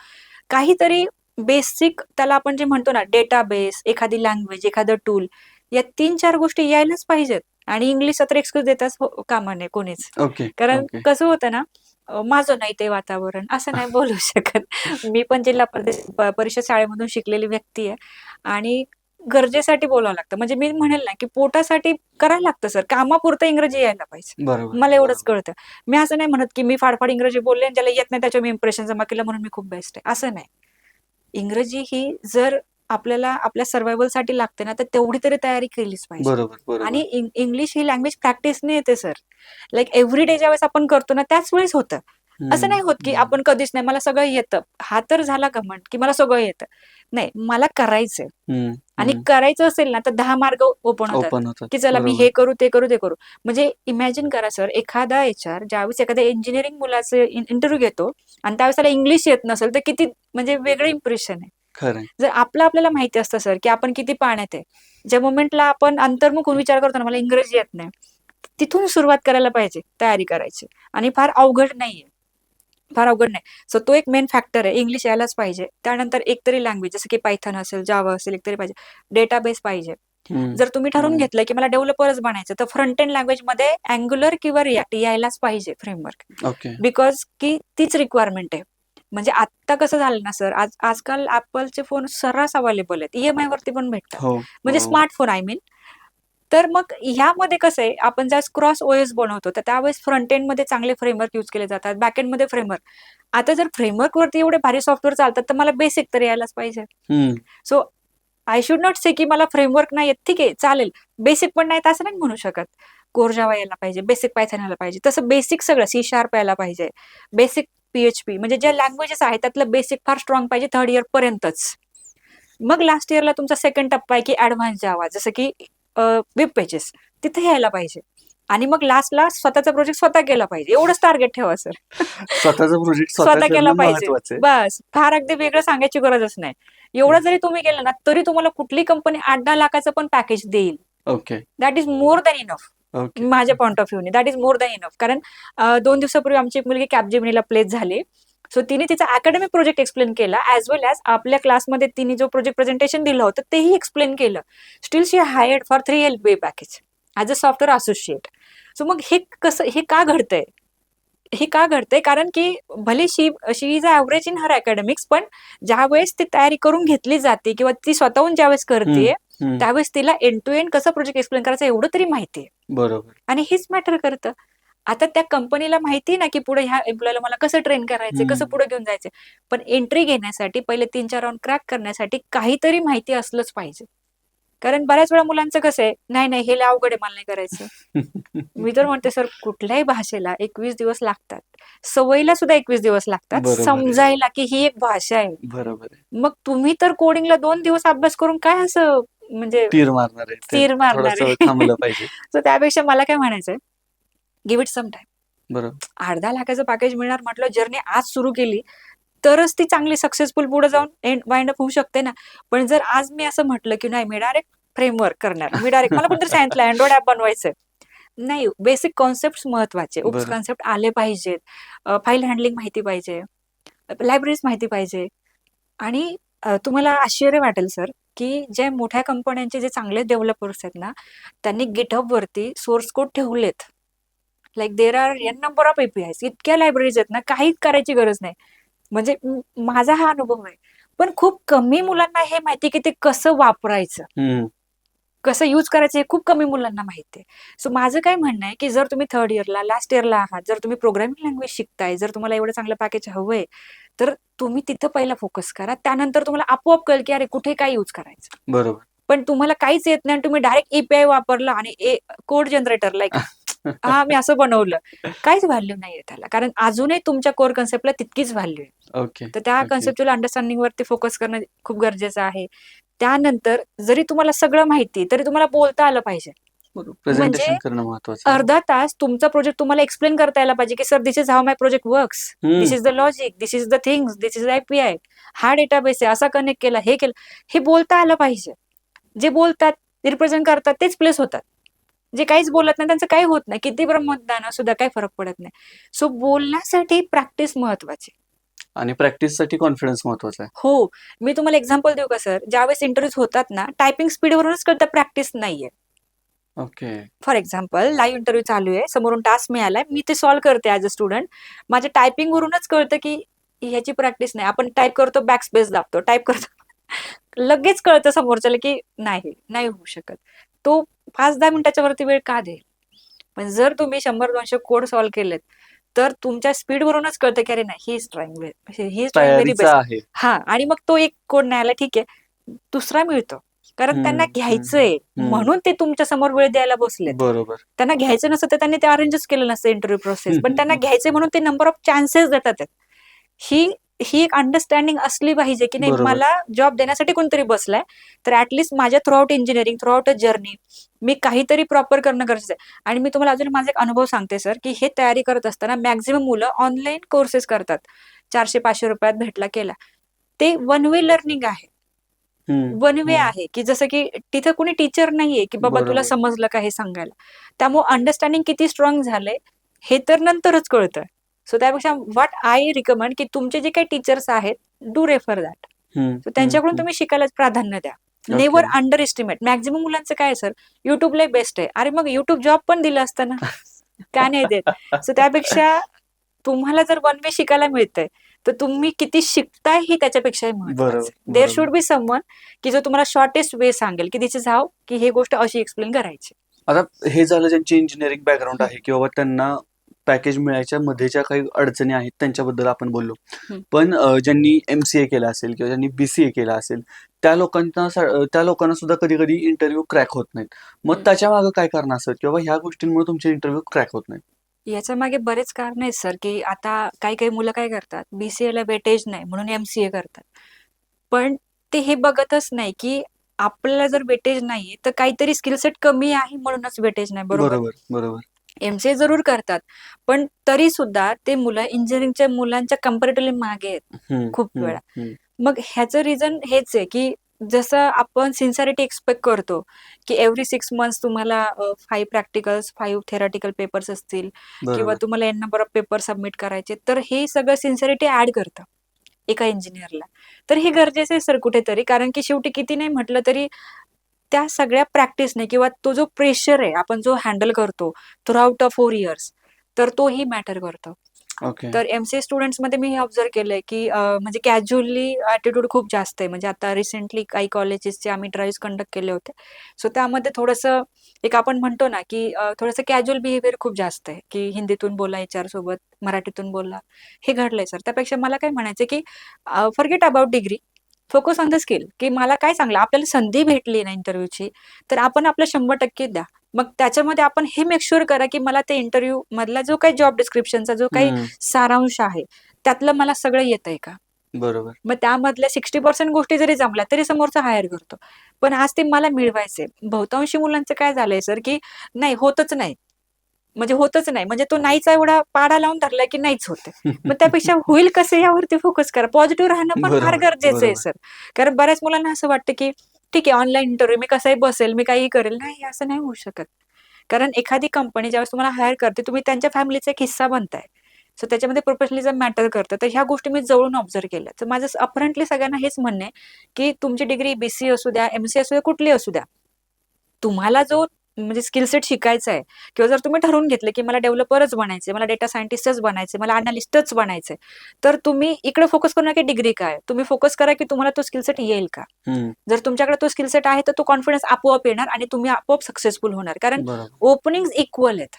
काहीतरी बेसिक त्याला आपण जे म्हणतो ना, डेटाबेस, एखादी लँग्वेज, एखादं टूल या 3-4 गोष्टी यायलाच पाहिजेत. आणि इंग्लिशचा तर एक्सक्यूज देताच कामा नये कोणीच. ओके, कारण ओके. कसं होतं ना, माझं नाही ते वातावरण असं नाही बोलू शकत. मी पण जिल्हा परिषद शाळेमधून शिकलेली व्यक्ती आहे आणि गरजेसाठी बोलावं लागतं. म्हणजे मी म्हणेल ना, की पोटासाठी करायला लागतं सर. कामापुरतं इंग्रजी यायला पाहिजे. बरोबर, मला एवढंच बरोबर. कळतं. मी असं नाही म्हणत, की मी फाडफाड इंग्रजी बोलले आणि ज्याला येत नाही त्याच्यावर मी इम्प्रेशन जमा केलं म्हणून मी खूप बेस्ट आहे. असं नाही. इंग्रजी ही जर आपल्याला आपल्या सर्व्हायव्हलसाठी लागते ना, तर तेवढी तरी तयारी केलीच पाहिजे. बरोबर, आणि बरोबर. इंग्लिश ही लँग्वेज प्रॅक्टिसने येते सर. लाइक एव्हरी डे ज्यावेळेस आपण करतो ना, त्याच वेळेस होतं. असं हं, नाही होत, की हं, आपण कधीच नाही, मला सगळं येतं. हा तर झाला घमंड, की मला सगळं येतं. नाही, मला करायचंय हं, आणि हं. करायचं असेल ना, तर 10 मार्ग ओपन होतात, ओपन होतात. की चला मी बरोबर. हे करू, ते करू, ते करू. म्हणजे इमॅजिन करा सर, एखादा HR ज्यावेळेस एखाद्या इंजिनिअरिंग मुलाचं इंटरव्ह्यू घेतो आणि त्यावेळेस त्याला इंग्लिश येत नसेल, तर किती म्हणजे वेगळं इम्प्रेशन आहे. खरं आहे. जर आपल्याला माहिती असतं सर, की आपण किती पाण्यात आहे. ज्या मोमेंटला आपण अंतर्मुख होऊन विचार करतो ना, मला इंग्रजी येत नाही. तिथून सुरुवात करायला पाहिजे तयारी करायची आणि फार अवघड नाहीये. फार अवघड नाही. सो तो एक मेन फॅक्टर आहे. इंग्लिश यायलाच पाहिजे. त्यानंतर एकतरी लँग्वेज जसं की पायथन असेल, जावा असेल एकतरी पाहिजे. डेटाबेस पाहिजे. हं, जर तुम्ही ठरवून हं. घेतलं, की मला डेव्हलपरच बनायचं, तर फ्रंट एंड लँग्वेजमध्ये Angular किंवा React यायलाच पाहिजे फ्रेमवर्क. ओके. बिकॉज की तीच रिक्वायरमेंट आहे. म्हणजे आत्ता कसं झालं ना सर, आजकाल Appleचे फोन सर्रास अवेलेबल आहेत. EMI वरती पण भेटतात. हो, म्हणजे हो. Smartphone I mean. तर मग ह्यामध्ये कसं आहे, आपण ज्यावेळेस क्रॉस ओएस बनवतो, तर त्यावेळेस फ्रंट एंडमध्ये चांगले फ्रेमवर्क यूज केले जातात. बॅक एंडमध्ये फ्रेमवर्क. आता जर फ्रेमवर्कवरती एवढे भारी सॉफ्टवेअर चालतात, तर मला बेसिक तर यायलाच पाहिजे. हं, सो आय शुड नॉट से की मला फ्रेमवर्क नाही येत. ठीक आहे, चालेल. बेसिक पण नाही असं नाही म्हणू शकत. कोर जावा यायला पाहिजे, बेसिक पायथन यायला पाहिजे. तसं बेसिक सगळं C# यायला पाहिजे. बेसिक PHP म्हणजे ज्या लँग्वेजेस आहेत त्यातलं बेसिक फार स्ट्राँग पाहिजे 3rd इयर पर्यंतच. मग लास्ट इयरला तुमचा सेकंड टप्पा आहे की ॲडव्हान्स जावा जसं की वेब पेजेस तिथे यायला पाहिजे. आणि मग लास्टला स्वतःचा प्रोजेक्ट स्वतः केला पाहिजे. एवढंच टार्गेट ठेवा सर. स्वतःचा प्रोजेक्ट स्वतः स्वतः केला करणं पाहिजे. महत्वाचं आहे. बस. फार अगदी वेगळं सांगायची गरजच नाही. एवढं जरी तुम्ही केलं ना, तरी तुम्हाला कुठली कंपनी 8-10 लाखाचं पण पॅकेज देईल. Okay, that is more than enough. Okay. माझ्या पॉइंट ऑफ व्ह्यूने that is more than enough. कारण 2 दिवसापूर्वी आमची एक मुलगी कॅपजेमिनीला प्लेस झाली. सो तिने तिचा अकॅडमिक प्रोजेक्ट एक्सप्लेन केला ॲज वेल ॲज आपल्या क्लासमध्ये तिने जो प्रोजेक्ट प्रेझेंटेशन दिलं होतं तेही एक्सप्लेन केलं. Steel she hired for 3 LPA package as a software associate. So मग हे का घडतंय? हे का घडतंय? कारण की भले she is average in her academics, पण ज्यावेळेस ती तयारी करून घेतली जाते किंवा ती स्वतःहून ज्यावेळेस हं, करतेय, हं. त्यावेळेस तिला एंड टू एंड कसं प्रोजेक्ट एक्सप्लेन करायचं एवढं तरी माहिती आहे. बरोबर. आणि हेच मॅटर करतं. आता त्या कंपनीला माहिती आहे ना, की पुढे ह्या एम्प्लॉयीला मला कसं ट्रेन करायचंय, हं. कसं पुढे घेऊन जायचंय. पण एंट्री घेण्यासाठी पहिले 3-4 राउंड क्रॅक करण्यासाठी काहीतरी माहिती असलंच पाहिजे. कारण बऱ्याच वेळा मुलांचं कसं आहे, नाही नाही हे लय अवघड आहे, मला नाही करायचं. मी तर म्हणते सर कुठल्याही भाषेला 21 दिवस लागतात. सवयीला सुद्धा 21 दिवस लागतात. बरोबर आहे. समजायला की ही एक भाषा आहे. बरोबर आहे. मग तुम्ही तर कोडिंगला 2 दिवस अभ्यास करून काय असं म्हणजे तीर मारणार आहे. ते तीर मारणार थोडंसं आहे. थांबलं पाहिजे. सो त्यापेक्षा मला काय म्हणायचंय, गिव्ह इट सम टाईम. बरोबर. 8-10 लाखाचं पॅकेज मिळणार म्हटलं, जर्नी आज सुरू केली, तरच ती चांगली सक्सेसफुल पुढे जाऊन वाइंड अप होऊ शकते ना. पण जर आज मी असं म्हटलं, की नाही मी डायरेक्ट फ्रेमवर्क करणार. मी डायरेक्ट मला कोणतरी सांगितलं Android ॲप बनवायचंय. नाही, बेसिक कॉन्सेप्ट्स महत्वाचे. उप्स बरं. कॉन्सेप्ट आले पाहिजेत. फाईल हँडलिंग माहिती पाहिजे. लायब्ररीज माहिती पाहिजे. आणि तुम्हाला आश्चर्य वाटेल सर, की जे मोठ्या कंपन्यांचे जे चांगले डेव्हलपर्स आहेत ना, त्यांनी GitHub वरती सोर्स कोड ठेवलेत. Like there are n number of APIs. इतक्या लायब्ररीज आहेत ना, काहीच करायची गरज नाही. म्हणजे माझा हा अनुभव आहे. पण खूप कमी मुलांना हे माहिती की ते कसं वापरायचं, हं. कसं यूज करायचं हे खूप कमी मुलांना माहिती आहे. सो माझं काय म्हणणं आहे, की जर तुम्ही 3rd इयरला, लास्ट इयरला आहात, जर तुम्ही प्रोग्रामिंग लँग्वेज शिकताय, जर तुम्हाला एवढं चांगलं पॅकेज हवंय, तर तुम्ही तिथं पहिला फोकस करा. त्यानंतर तुम्हाला आपोआप कळेल, की अरे कुठे काय यूज करायचं. बरोबर. पण तुम्हाला काहीच येत नाही आणि तुम्ही डायरेक्ट API वापरला आणि कोड जनरेटर लाइक हां, मी असं बनवलं. काहीच व्हॅल्यू नाहीये त्याला. कारण अजूनही तुमच्या कोर कन्सेप्टला तितकीच व्हॅल्यू आहे. ओके, तर त्या ओके. कन्सेप्च्युअल अंडरस्टँडिंगवरती फोकस करणं खूप गरजेचं आहे. त्यानंतर जरी तुम्हाला सगळं माहिती तरी तुम्हाला बोलता आलं पाहिजे. बरोबर. म्हणजे प्रेझेंटेशन करणं महत्वाचं आहे. अर्धा तास तुमचा प्रोजेक्ट तुम्हाला एक्सप्लेन करता यायला पाहिजे, की sir this is how my project works. This hmm. Is the logic, this is the things, this is API. हा डेटाबेस आहे, असा कनेक्ट केला, हे केलं. हे बोलता आलं पाहिजे. जे बोलतात, रिप्रेझेंट करतात तेच प्लेस होतात. जे काहीच बोलत नाही त्यांचं काही होत नाही. किती ब्रह्मज्ञान सुद्धा काही फरक पडत नाही. सो बोलण्यासाठी प्रॅक्टिस महत्वाची. आणि प्रॅक्टिससाठी कॉन्फिडन्स महत्वाचा आहे. हो. मी तुम्हाला एक्झाम्पल देऊ का सर? ज्यावेळेस इंटरव्ह्यूज होतात ना, टायपिंग स्पीडवरूनच कळतं प्रॅक्टिस नाहीये. Okay. For example live interview चालू आहे, समोरून टास्क मिळालाय, मी ते सॉल्व्ह करते ॲज अ स्टुडंट. माझ्या टायपिंगवरूनच कळतं, की ह्याची प्रॅक्टिस नाही. आपण टाइप करतो, बॅकस्पेस दाबतो, टाइप करतो. लगेच कळतं समोरच्याला, की नाही, नाही होऊ शकत. तो 5-10 मिनिटाच्या वरती वेळ का देईल? पण जर तुम्ही 100-200 कोड सॉल्व्ह केलेत, तर तुमच्या स्पीडवरूनच कळतं, की अरे नाही, he is trying he is trying very तयारीचा बेस्ट. आहे. हां, आणि मग तो एक कोड नाही आला, ठीक आहे. दुसरा मिळतो. कारण त्यांना हं, हं, घ्यायचंय, हं. म्हणून ते तुमच्या समोर वेळ द्यायला बसलेत. बरोबर. त्यांना घ्यायचं नसतं तर त्यांनी ते अरेंजच केलं नसतं इंटरव्ह्यू प्रोसेस. पण त्यांना घ्यायचंय म्हणून ते नंबर ऑफ चान्सेस देतात आहेत. ही ही एक अंडरस्टँडिंग असली पाहिजे, की नाही बरोबर. मला जॉब देण्यासाठी कोणतरी बसलाय, तर ॲटलीस्ट माझ्या throughout engineering, throughout a journey मी काहीतरी प्रॉपर करणं गरजेचं आहे. आणि मी तुम्हाला अजून माझा एक अनुभव सांगते सर, की हे तयारी करत असताना मॅक्सिमम मुलं ऑनलाईन कोर्सेस करतात. ₹400-500 भेटला केला. ते वन वे लर्निंग आहे. हं, वन वे हं. आहे, की जसं की तिथं कुणी टीचर नाहीये, की बाबा तुला बरोबर. समजलं का हे सांगायला. त्यामुळे अंडरस्टँडिंग किती स्ट्रॉंग झालंय, हे तर नंतरच कळतं. सो त्यापेक्षा व्हॉट आय रिकमेंड, की तुमचे जे काही टीचर्स आहेत, डू रेफर दॅट. हं, सो हं, त्यांच्याकडून हं. तुम्ही शिकायलाच प्राधान्य द्या. Okay. Never under estimate. Maximum मुलांचं काय आहे सर, YouTube लय बेस्ट आहे. अरे मग YouTube जॉब पण दिलं असतं ना. का नाही देत? सो त्यापेक्षा तुम्हाला जर वन वे शिकायला मिळतंय, तर तुम्ही किती शिकताय हे त्याच्यापेक्षाही महत्वाचं बरोबर, आहे. देअर बरोबर. शुड बी समवन, की जो तुम्हाला शॉर्टेस्ट वे सांगेल, की दिस इज हाऊ, की ही गोष्ट अशी एक्सप्लेन करायची. आता हे झालं ज्यांची इंजिनिअरिंग बॅकग्राऊंड हं, आहे किंवा त्यांना पॅकेज मिळायच्या मध्ये ज्या काही अडचणी आहेत त्यांच्याबद्दल आपण बोललो. हं, पण ज्यांनी MCA केला असेल किंवा ज्यांनी BCA केला असेल, त्या लोकांना सुद्धा कधी-कधी इंटरव्ह्यू क्रॅक होत नाहीत. मग हं. त्याच्यामागे काय कारणं असतात किंवा ह्या गोष्टींमुळे तुमचे इंटरव्ह्यू क्रॅक होत नाहीत? याच्यामागे बरेच कारणं आहेत सर, की आता काही-काही मुलं काय करतात, BCAला वेटेज नाही म्हणून MCA करतात. पण ते हे बघतच नाही, की आपल्याला जर वेटेज नाहीये, तर काहीतरी स्किल सेट कमी आहे म्हणूनच वेटेज नाही, बरोबर? बरोबर, बरोबर. MCA जरूर करतात, पण तरी सुद्धा ते मुलं इंजिनिअरिंगच्या मुलांच्या कंपॅरेटिव्हली मागे आहेत हं, खूप हं, वेळा. हं. मग ह्याचं रिझन हेच आहे, की जसं आपण सिन्सिअरिटी एक्सपेक्ट करतो, की एव्हरी 6 मंथ्स तुम्हाला 5 प्रॅक्टिकल्स, 5 थेरॉटिकल पेपर्स असतील किंवा बरोबर. तुम्हाला n number of paper submit करायचे, तर हे सगळं सिन्सिअरिटी ॲड करतं एका इंजिनिअरला. तर हे गरजेचं आहे सर कुठेतरी, कारण की शेवटी किती नाही म्हटलं तरी त्या सगळ्या प्रॅक्टिसने किंवा तो जो प्रेशर आहे, आपण जो हँडल करतो थ्रूआउट 4 इयर्स, तर तोही मॅटर करतो. ओके. तर MCA स्टुडंट्समध्ये मी हे ऑब्झर्व्ह केलंय, की म्हणजे कॅज्युअली ॲटिट्यूड खूप जास्त आहे. म्हणजे आता रिसेंटली काही कॉलेजेसचे आम्ही ड्राईव्हज कंडक्ट केले होते. सो त्यामध्ये थोडंसं एक आपण म्हणतो ना, की थोडंसं कॅज्युअल बिहेवियर खूप जास्त आहे, की हिंदीतून बोला HR सोबत, मराठीतून बोला. हे घडलंय सर. त्यापेक्षा मला काय म्हणायचं की forget about degree. Focus on the skill, की मला काय चांगलं आपल्याला संधी भेटली ना इंटरव्ह्यूची, तर आपण आपलं 100% द्या. मग त्याच्यामध्ये आपण हे मेक शुअर करा, की मला ते इंटरव्ह्यू मधला जो काही जॉब डिस्क्रिप्शनचा जो काही सारांश आहे, त्यातलं मला सगळं येतंय का? बरोबर. मग त्यामधल्या 60% गोष्टी जरी जमल्या, तरी समोरचा हायर करतो. पण आज ते मला मिळवायचंय. बहुतांशी मुलांचं काय झालंय सर, की नाही होतच नाही. म्हणजे होतच नाही. म्हणजे तो नाहीचा एवढा पाढा लावून धरलाय, की नाहीच होत मग त्यापेक्षा होईल कसं यावरती फोकस करा. पॉझिटिव्ह राहणं पण फार बरोबर, गरजेचं आहे बरोबर. सर. कारण बऱ्याच मुलांना असं वाटतं, की ठीक आहे ऑनलाईन इंटरव्ह्यू मी कसंही बसेल, मी काहीही करेल. नाही, असं नाही होऊ शकत. कारण एखादी कंपनी ज्यावेळेस तुम्हाला हायर करते, तुम्ही त्यांच्या फॅमिलीचा एक हिस्सा बनताय. सो त्याच्यामध्ये प्रोफेशनलिझम मॅटर करतं. तर ह्या गोष्टी मी जवळून ऑब्झर्व्ह केल्या. तर माझं अपरंटली सगळ्यांना हेच म्हणणं आहे, की तुमची डिग्री BCA असू द्या, MCA असू द्या, कुठली असू द्या. तुम्हाला जो म्हणजे स्किल सेट शिकायचा आहे किंवा जर तुम्ही ठरवून घेतलं, की मला डेव्हलपरच बनायचंय, मला डेटा सायंटिस्टच बनायचंय, मला अॅनालिस्टच बनायचंय, तर तुम्ही इकडे फोकस करू नका, की डिग्री काय? तुम्ही फोकस करा, की तुम्हाला तो स्किल सेट येईल का? जर तुमच्याकडे तो स्किल सेट आहे, तर तो कॉन्फिडन्स आपोआप येणार आणि तुम्ही आपोआप सक्सेसफुल होणार. कारण बरोबर. ओपनिंग्स इक्वल आहेत.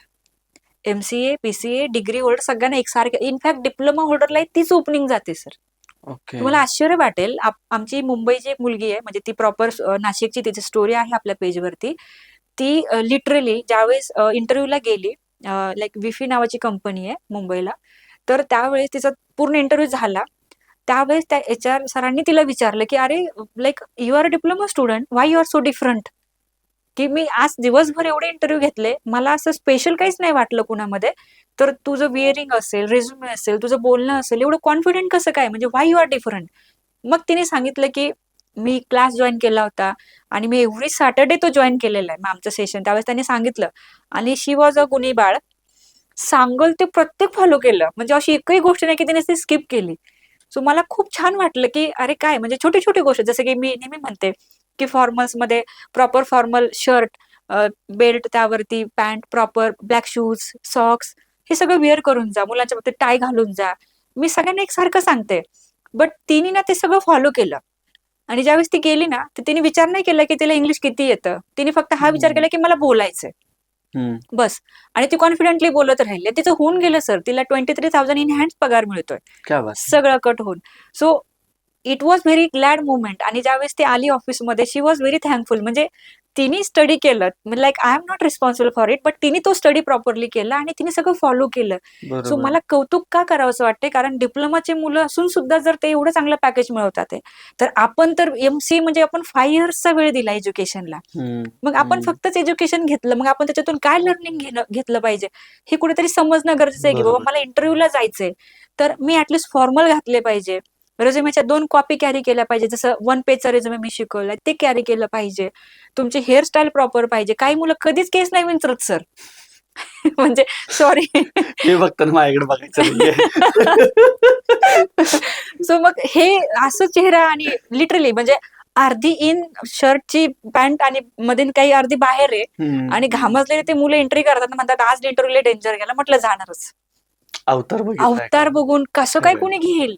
MCA, PCA, डिग्री होल्डर सगळ्यांना एकसारखे इनफॅक्ट डिप्लोमा होल्डरलाही तीच ओपनिंग जाते सर. ओके. तुम्हाला आश्चर्य वाटेल, आमची मुंबईची एक मुलगी आहे, म्हणजे ती प्रॉपर नाशिकची तिची स्टोरी आहे आपल्या पेजवरती. ती लिटरली ज्यावेळेस इंटरव्ह्यूला गेली, लाइक विफी नावाची कंपनी आहे मुंबईला. तर त्यावेळेस तिचा पूर्ण इंटरव्ह्यू झाला. त्यावेळेस त्या HR सरांनी तिला विचारलं, की "अरे, like you are a diploma student, why you are so different?" की "मी आज दिवसभर एवढे इंटरव्ह्यू घेतले, मला असं स्पेशल काहीच नाही वाटलं कुणामध्ये. तर तुझं विअरिंग असेल, रिझ्युमे असेल, तुझं बोलणं असेल, एवढं कॉन्फिडंट कसं काय? म्हणजे व्हाय यू आर डिफरंट?" मग तिने सांगितलं, की "मी क्लास जॉइन केला होता आणि मी एव्हरी सॅटर्डे तो जॉइन केलेला आहे, मग आमचं सेशन." त्यावेळेस त्यांनी सांगितलं आणि शी वॉज अ गुणी बाळ. सांगल ते प्रत्येक फॉलो केलं. म्हणजे अशी एकही गोष्ट नाही, की तिने ती स्किप केली. सो मला खूप छान वाटलं, की अरे काय म्हणजे छोटी-छोटी गोष्ट जसं की मी नेहमी म्हणते, की फॉर्मल्समध्ये प्रॉपर फॉर्मल शर्ट, बेल्ट त्यावरती pant proper, black shoes, socks हे सगळं वेअर करून जा. मुलांच्या बाबतीत टाय घालून जा. मी सगळ्यांना एकसारखं सांगते. बट तिने ना ते सगळं फॉलो केलं. आणि ज्यावेळेस ती गेली ना, तर तिने विचार नाही केला, की तिला इंग्लिश किती येतं. तिने फक्त हा विचार केला, की मला बोलायचंय. बस. आणि ती कॉन्फिडेंटली बोलत राहिली. तिचं होऊन गेलं सर. तिला 23,000 इन हँड पगार मिळतोय. क्या बात है! सगळं कट होऊन. So it was very glad moment आणि ज्यावेळेस ती आली ऑफिसमध्ये शी वॉज व्हेरी थँकफुल. म्हणजे तिने स्टडी केलं. Like I am not responsible for it, but तिने तो स्टडी प्रॉपरली केला आणि तिने सगळं फॉलो केलं. सो बरोबर. मला कौतुक का करावंसं वाटतंय, कारण डिप्लोमाचे मुलं असून सुद्धा जर ते एवढं चांगलं पॅकेज मिळवतात आहे, तर आपण तर MCA म्हणजे आपण 5 इयर्सचा वेळ दिला एज्युकेशनला. मग आपण फक्तच एज्युकेशन घेतलं, मग आपण त्याच्यातून काय लर्निंग घेतलं पाहिजे, हे कुठेतरी समजणं गरजेचं आहे, की बाबा बरोबर. मला इंटरव्ह्यूला जायचंय, तर मी ऍटलीस्ट फॉर्मल घातले पाहिजे. रेझ्युमेच्या 2 कॉपी कॅरी केल्या पाहिजे. जसं 1 पेजचा रेझ्युमे मी शिकवलाय ते कॅरी केलं पाहिजे. तुमची हेअरस्टाईल प्रॉपर पाहिजे. काही मुलं कधीच केस नाही विंचरत सर. म्हणजे सॉरी. हे बघताना माझ्याकडे बघायचं नाहीये. सो मग हे असं चेहरा आणि लिटरली म्हणजे अर्धी इन शर्टची पॅन्ट आणि मधील काही अर्धी बाहेर आहे आणि घामजलेले ते मुलं एंट्री करतात म्हणतात आज इंटरव्ह्यूला डेंजर गेला. म्हटलं जाणारच. अवतार बघितलाय का? अवतार बघून कसं काय खरंय. कोणी घेईल?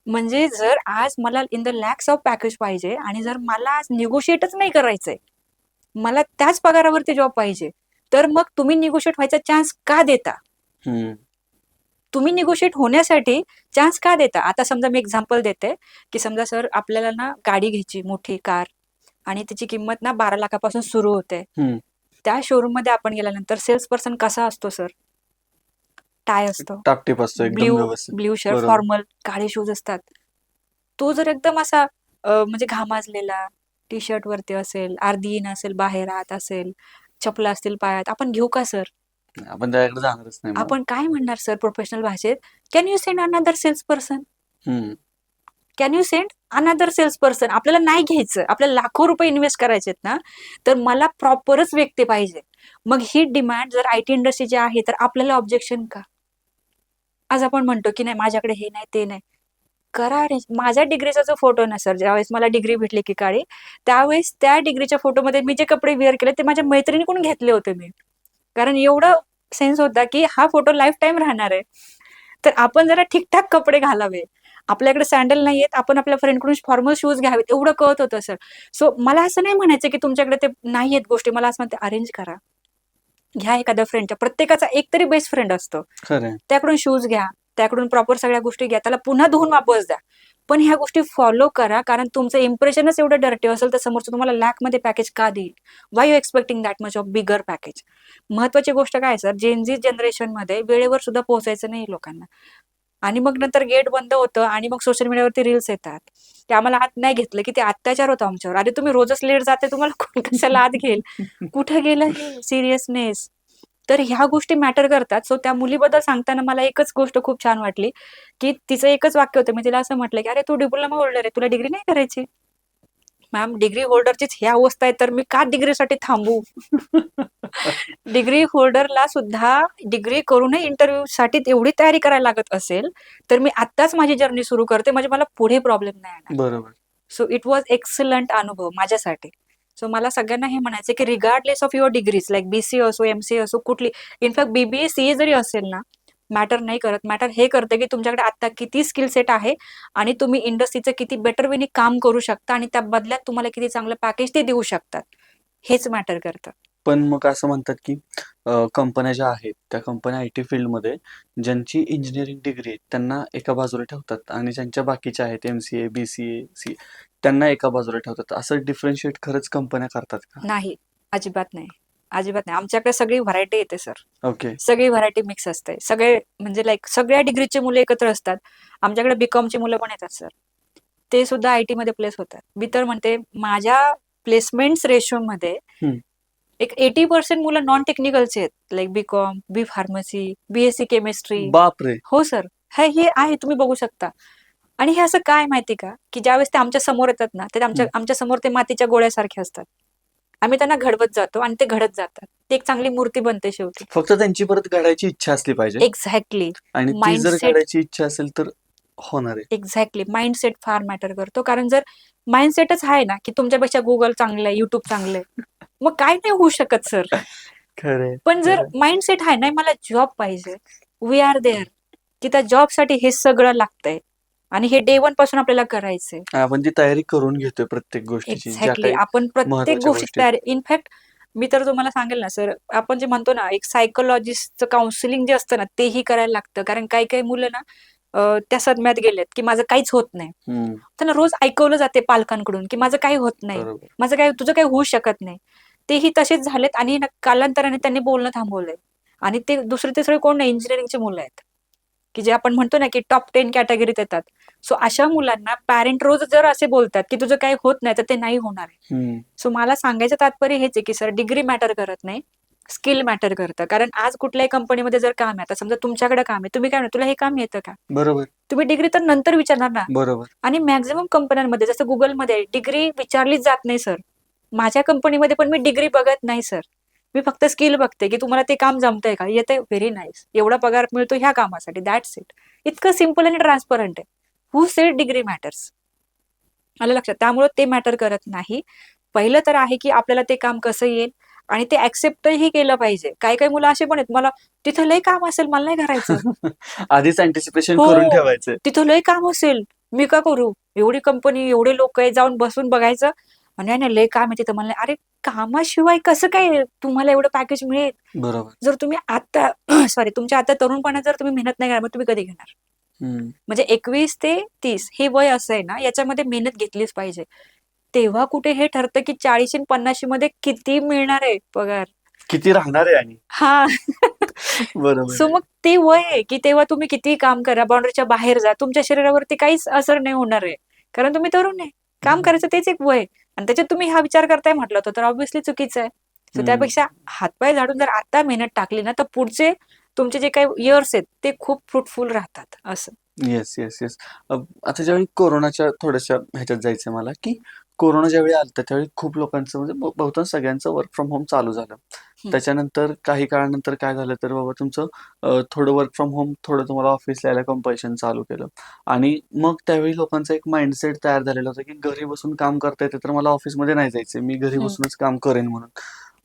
म्हणजे जर आज मला in the lakhs of package पाहिजे आणि जर मला आज निगोशिएटच नाही करायचंय, मला त्याच पगारावरती जॉब पाहिजे, तर मग तुम्ही निगोशिएट व्हायचा चान्स का देता? तुम्ही निगोशिएट होण्यासाठी चान्स का देता? आता समजा मी एक्झाम्पल देते, की समजा सर आपल्याला ना गाडी घ्यायची मोठी कार आणि त्याची किंमत ना 12 लाखापासून सुरू होते. त्या शोरूममध्ये आपण गेल्यानंतर सेल्स पर्सन कसा असतो सर? टाय असतो, टापटीप असतो एकदम ब्ल्यू व्यवस्थित. ब्ल्यू शर्ट, बरोबर. फॉर्मल, काळे शूज असतात. तो जर एकदम असा म्हणजे घामाजलेला, टी-शर्ट वरती असेल, अर्धी इन असेल, बाहेर आत असेल, चपला असतील पायात, आपण घेऊ का सर? आपण त्याच्याकडे जाणारच नाही मग. आपण काय म्हणणार सर प्रोफेशनल भाषेत? Can you send another sales person? Can you send another sales person? आपल्याला नाही घ्यायचं. आपल्याला लाखो रुपये इन्व्हेस्ट करायचे आहेत ना, तर मला प्रॉपरच व्यक्ती पाहिजे. मग ही डिमांड जर IT इंडस्ट्रीची आहे, तर आपल्याला ऑब्जेक्शन का? आज आपण म्हणतो की नाही माझ्याकडे हे नाही, ते नाही. करा अरेंज. माझ्या डिग्रीचा जो फोटो ना सर, ज्यावेळेस मला डिग्री भेटली की काळी, त्यावेळेस त्या डिग्रीच्या फोटोमध्ये मी जे कपडे वेअर केले ते माझ्या मैत्रिणीकडून घेतले होते मी. कारण एवढं सेन्स होता की हा फोटो लाईफ टाईम राहणार आहे. तर आपण जरा ठीकठाक कपडे घालावे. आपल्याकडे सँडल नाहीयेत, आपण आपल्या फ्रेंडकडून फॉर्मल शूज घ्यावेत, एवढं कळत होतं सर. सो मला असं नाही म्हणायचं की तुमच्याकडे ते नाहीयेत गोष्टी. मला असं म्हणते अरेंज करा. घ्या एखाद्या फ्रेंडच्या. प्रत्येकाचा एक तरी बेस्ट फ्रेंड असतो. खरंय. त्याकडून शूज घ्या. त्याकडून प्रॉपर सगळ्या गोष्टी घ्या. त्याला पुन्हा धुवून वापस द्या. पण ह्या गोष्टी फॉलो करा, कारण तुमचं इम्प्रेशनच एवढं डर्टी असेल तर समोरचं तुम्हाला लॅकमध्ये पॅकेज का देईल? Y you expecting that much of bigger package? महत्वाची गोष्ट काय सर, जेनझी जनरेशनमध्ये वेळेवर सुद्धा पोहोचायचं नाही लोकांना. आणि मग नंतर गेट बंद होतं आणि मग सोशल मीडियावरती रील्स येतात. ते आम्हाला आत नाही घेतलं की ते अत्याचार होतो आमच्यावर. अरे तुम्ही रोजच लेट जाते, तुम्हाला कोण कशाला आत घेईल? कुठे गेलं हे सिरियसनेस? तर ह्या गोष्टी मॅटर करतात. सो त्या मुलीबद्दल सांगताना मला एकच गोष्ट खूप छान वाटली, की तिचं एकच वाक्य होतं. मी तिला असं म्हटलं, की "अरे तू डिप्लोमा होल्डर आहे, तुला डिग्री नाही करायची?" "मॅम डिग्री होल्डरचीच ही अवस्था आहे, तर मी का डिग्रीसाठी थांबू?" डिग्री होल्डरला सुद्धा डिग्री करूनही इंटरव्ह्यूसाठी एवढी तयारी करायला लागत असेल, तर मी आत्ताच माझी जर्नी सुरू करते, म्हणजे मला पुढे प्रॉब्लेम नाही येणार. बरोबर. सो इट वॉज एक्सलंट अनुभव माझ्यासाठी. सो मला सगळ्यांना हे म्हणायचं की regardless of your degrees like BCA असो, MCA असो, कुठली इनफॅक्ट BBA, CA जरी असेल ना, मॅटर नाही करत. मॅटर हे करतं की तुमच्याकडे आता किती स्किल सेट आहे आणि तुम्ही इंडस्ट्रीचं किती बेटर वेने काम करू शकता आणि त्या बदल्यात तुम्हाला किती चांगलं पॅकेज ते देऊ शकतात. हेच मॅटर करतं. पण मग असं म्हणतात की कंपन्या ज्या आहेत त्या कंपन्या आय टी फील्डमध्ये ज्यांची इंजिनिअरिंग डिग्री आहे त्यांना एका बाजूला ठेवतात आणि ज्यांच्या बाकीच्या आहेत MCA, BCA, त्यांना एका बाजूला ठेवतात. असं डिफरन्शिएट खरंच कंपन्या करतात का? नाही, अजिबात नाही. अजिबात नाही. आमच्याकडे सगळी व्हरायटी येते सर. ओके. सगळी व्हरायटी मिक्स असते. सगळे म्हणजे लाईक सगळ्या डिग्रीची मुलं एकत्र असतात. आमच्याकडे BComची मुलं पण येतात सर. ते सुद्धा आय-टीमध्ये प्लेस होतात. मी तर म्हणते माझ्या प्लेसमेंट्स रेशोमध्ये हं. एक 80% मुलं नॉन टेक्निकलचे आहेत. Like BCom, pharmacy, BSc chemistry. बापरे! हो सर. हे आहे तुम्ही बघू शकता. आणि हे असं काय माहिती का, की ज्यावेळेस ते आमच्या समोर येतात ना, ते हं. आमच्या समोर ते मातीच्या गोळ्यासारखे असतात. आम्ही त्यांना घडवत जातो आणि ते घडत जातात. ती एक चांगली मूर्ती बनते शेवटी. फक्त त्यांची परत घडायची इच्छा असली पाहिजे एक्झॅक्टली. आणि ती जर माइंडसेट घडायची इच्छा असेल तर होणार आहे. एक्झॅक्टली. माइंडसेट फार मॅटर करतो. कारण जर माइंडसेटच आहे ना, की तुमच्यापेक्षा Google चांगलं आहे, YouTube चांगलं आहे, मग काय नाही होऊ शकत सर. खरंय, पण जर खरंय. माइंडसेट आहे नाही मला जॉब पाहिजे, वी आर देअर, की त्या जॉबसाठी हे सगळं लागतंय आणि हे डे 1 पासून आपल्याला करायचंय. आपण ती तयारी करून घेतोय प्रत्येक गोष्टीची, ज्या एक्झॅक्टली. काही आपण प्रत्येक महत्त्वाच्या गोष्टी गोष्टी आहेत. तयार इनफॅक्ट मी तर तुम्हाला सांगेल ना सर, आपण जे म्हणतो ना, एक सायकॉलॉजिस्टचं काउन्सिलिंग जे असतं ना, तेही करायला लागतं. कारण काही-काही मुलं ना त्या सदम्यात गेलेत, की माझं काहीच होत नाही. हं, त्यांना रोज ऐकवलं जाते पालकांकडून, की माझं काही होत नाही. बरोबर. तुझं काही होऊ शकत नाही. तेही तसेच झालेत आणि कालांतराने त्यांनी बोलणं थांबवलंय. आणि ते दुसरे-तिसरे कोण नाही, इंजिनिअरिंगची मुलं आहेत. की जे आपण म्हणतो ना, की टॉप 10 कॅटेगरीत येतात. सो अशा मुलांना पॅरेंट रोज जर असे बोलतात, की तुझं काही होत नाही, तर ते नाही होणार आहे. हं, सो मला सांगायचं तात्पर्य हेच आहे, की सर डिग्री मॅटर करत नाही. स्किल मॅटर करतं. कारण आज कुठल्याही कंपनीमध्ये जर काम आहे, आता समजा तुमच्याकडे काम आहे, तुम्ही काय म्हणता, तुला हे काम येतं का? बरोबर, तुम्ही डिग्री तर नंतर विचारणार ना. बरोबर. आणि मॅक्सिमम कंपन्यांमध्ये जसं Googleमध्ये डिग्री विचारलीच जात नाही सर. माझ्या कंपनीमध्ये पण मी डिग्री बघत नाही सर. मी फक्त स्किल बघते, की तुम्हाला ते काम जमतंय का? येतंय? Very nice. एवढा पगार मिळतो ह्या कामासाठी. That's it. इतकं सिंपल आणि ट्रान्सपरंट आहे. Who said degree matters? आलं लक्षात. त्यामुळे ते मॅटर करत नाही. पहिलं तर आहे, की आपल्याला ते काम कसं येईल आणि ते एक्सेप्टही केलं पाहिजे. काही-काही मुलं असे पण आहेत, मला तिथं लय काम असेल, मला नाही करायचं. आधीच अँटिसिपेशन करून हो, ठेवायचंय. तिथं लय काम असेल, मी का करू? एवढी कंपनी, एवढे लोकं आहेत, जाऊन बसून बघायचं. नाही, नाही लय काम आहे तिथं. मला अरे कामाशिवाय कसं काय तुम्हाला एवढं पॅकेज मिळेल? बरोबर. जर तुम्ही आता सॉरी तुमच्या आता तरुणपणात जर तुम्ही मेहनत नाही करणार, मग तुम्ही कधी घेणार? हं. म्हणजे 21 ते 30 हे वय असं आहे ना, याच्यामध्ये मेहनत घेतलीच पाहिजे. तेव्हा कुठे हे ठरतं, की 40 आणि 50 मध्ये किती मिळणार आहे पगार? किती राहणार आहे आणि? हां. बरोबर सो आहे. मग ते वय आहे, की तेव्हा तुम्ही कितीही काम करा, बाउंडरीच्या बाहेर जा. तुमच्या शरीरावरती काहीच असर नाही होणार आहे. कारण तुम्ही तरुण आहे. काम करायचं तेच एक वय आहे. आणि त्याच्यात तुम्ही हा विचार करताय म्हटलं होतं, तर ऑब्व्हियसली चुकीचं आहे. सो हं. त्यापेक्षा हातपाय झाडून जर आता मेहनत टाकली ना, तर पुढचे तुमचे जे काही इयर्स आहेत, ते खूप फ्रुटफुल राहतात असं. Yes, yes, yes. आता ज्यावेळी कोरोनाच्या थोड्याशा ह्याच्यात जायचंय मला, की कोरोना ज्यावेळी आलता त्यावेळी खूप लोकांचं म्हणजे बहुतांश सगळ्यांचं वर्क फ्रॉम होम चालू झालं. हं. त्याच्यानंतर काही काळानंतर काय झालं तर बाबा तुमचं थोडं वर्क फ्रॉम होम, थोडं तुम्हाला ऑफिसला यायला कंपल्शन चालू केलं आणि मग त्यावेळी लोकांचा एक माइंडसेट तयार झालेला होता, की घरी बसून काम करता येतं तर मला ऑफिसमध्ये नाही जायचंय. मी घरी हं. बसूनच काम करेन म्हणून.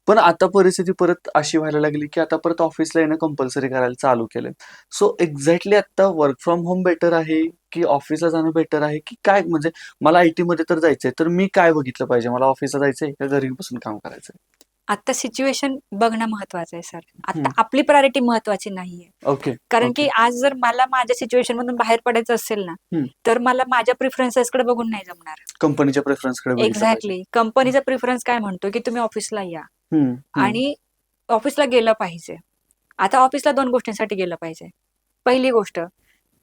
पण आता परिस्थिती परत अशी व्हायला लागली, की आता परत ऑफिसला येणं कंपल्सरी करायला चालू केलंय. सो एक्झॅक्टली आता वर्क फ्रॉम होम बेटर आहे, की ऑफिसला जाणं बेटर आहे, की काय म्हणजे मला आय-टीमध्ये तर जायचंय, तर मी काय बघितलं पाहिजे? मला ऑफिसला जायचंय का घरी बसून काम करायचंय? आता सिच्युएशन बघणं महत्वाचं आहे सर. आता हम्म. आपली प्रायोरिटी महत्वाची नाहीये. ओके. कारण ओके. की आज जर मला माझ्या सिच्युएशन मधून बाहेर पडायचं असेल ना, हम्म. तर मला माझ्या प्रिफरन्सेसकडे बघून नाही जमणार. कंपनीच्या प्रेफरन्सकडे बघितलं पाहिजे. एक्झॅक्टली. कंपनीचा प्रिफरन्स काय म्हणतो, की तुम्ही ऑफिसला या हम्म. हम्म. आणि ऑफिसला गेलं पाहिजे. आता ऑफिसला 2 गोष्टींसाठी गेलं पाहिजे. पहिली गोष्ट,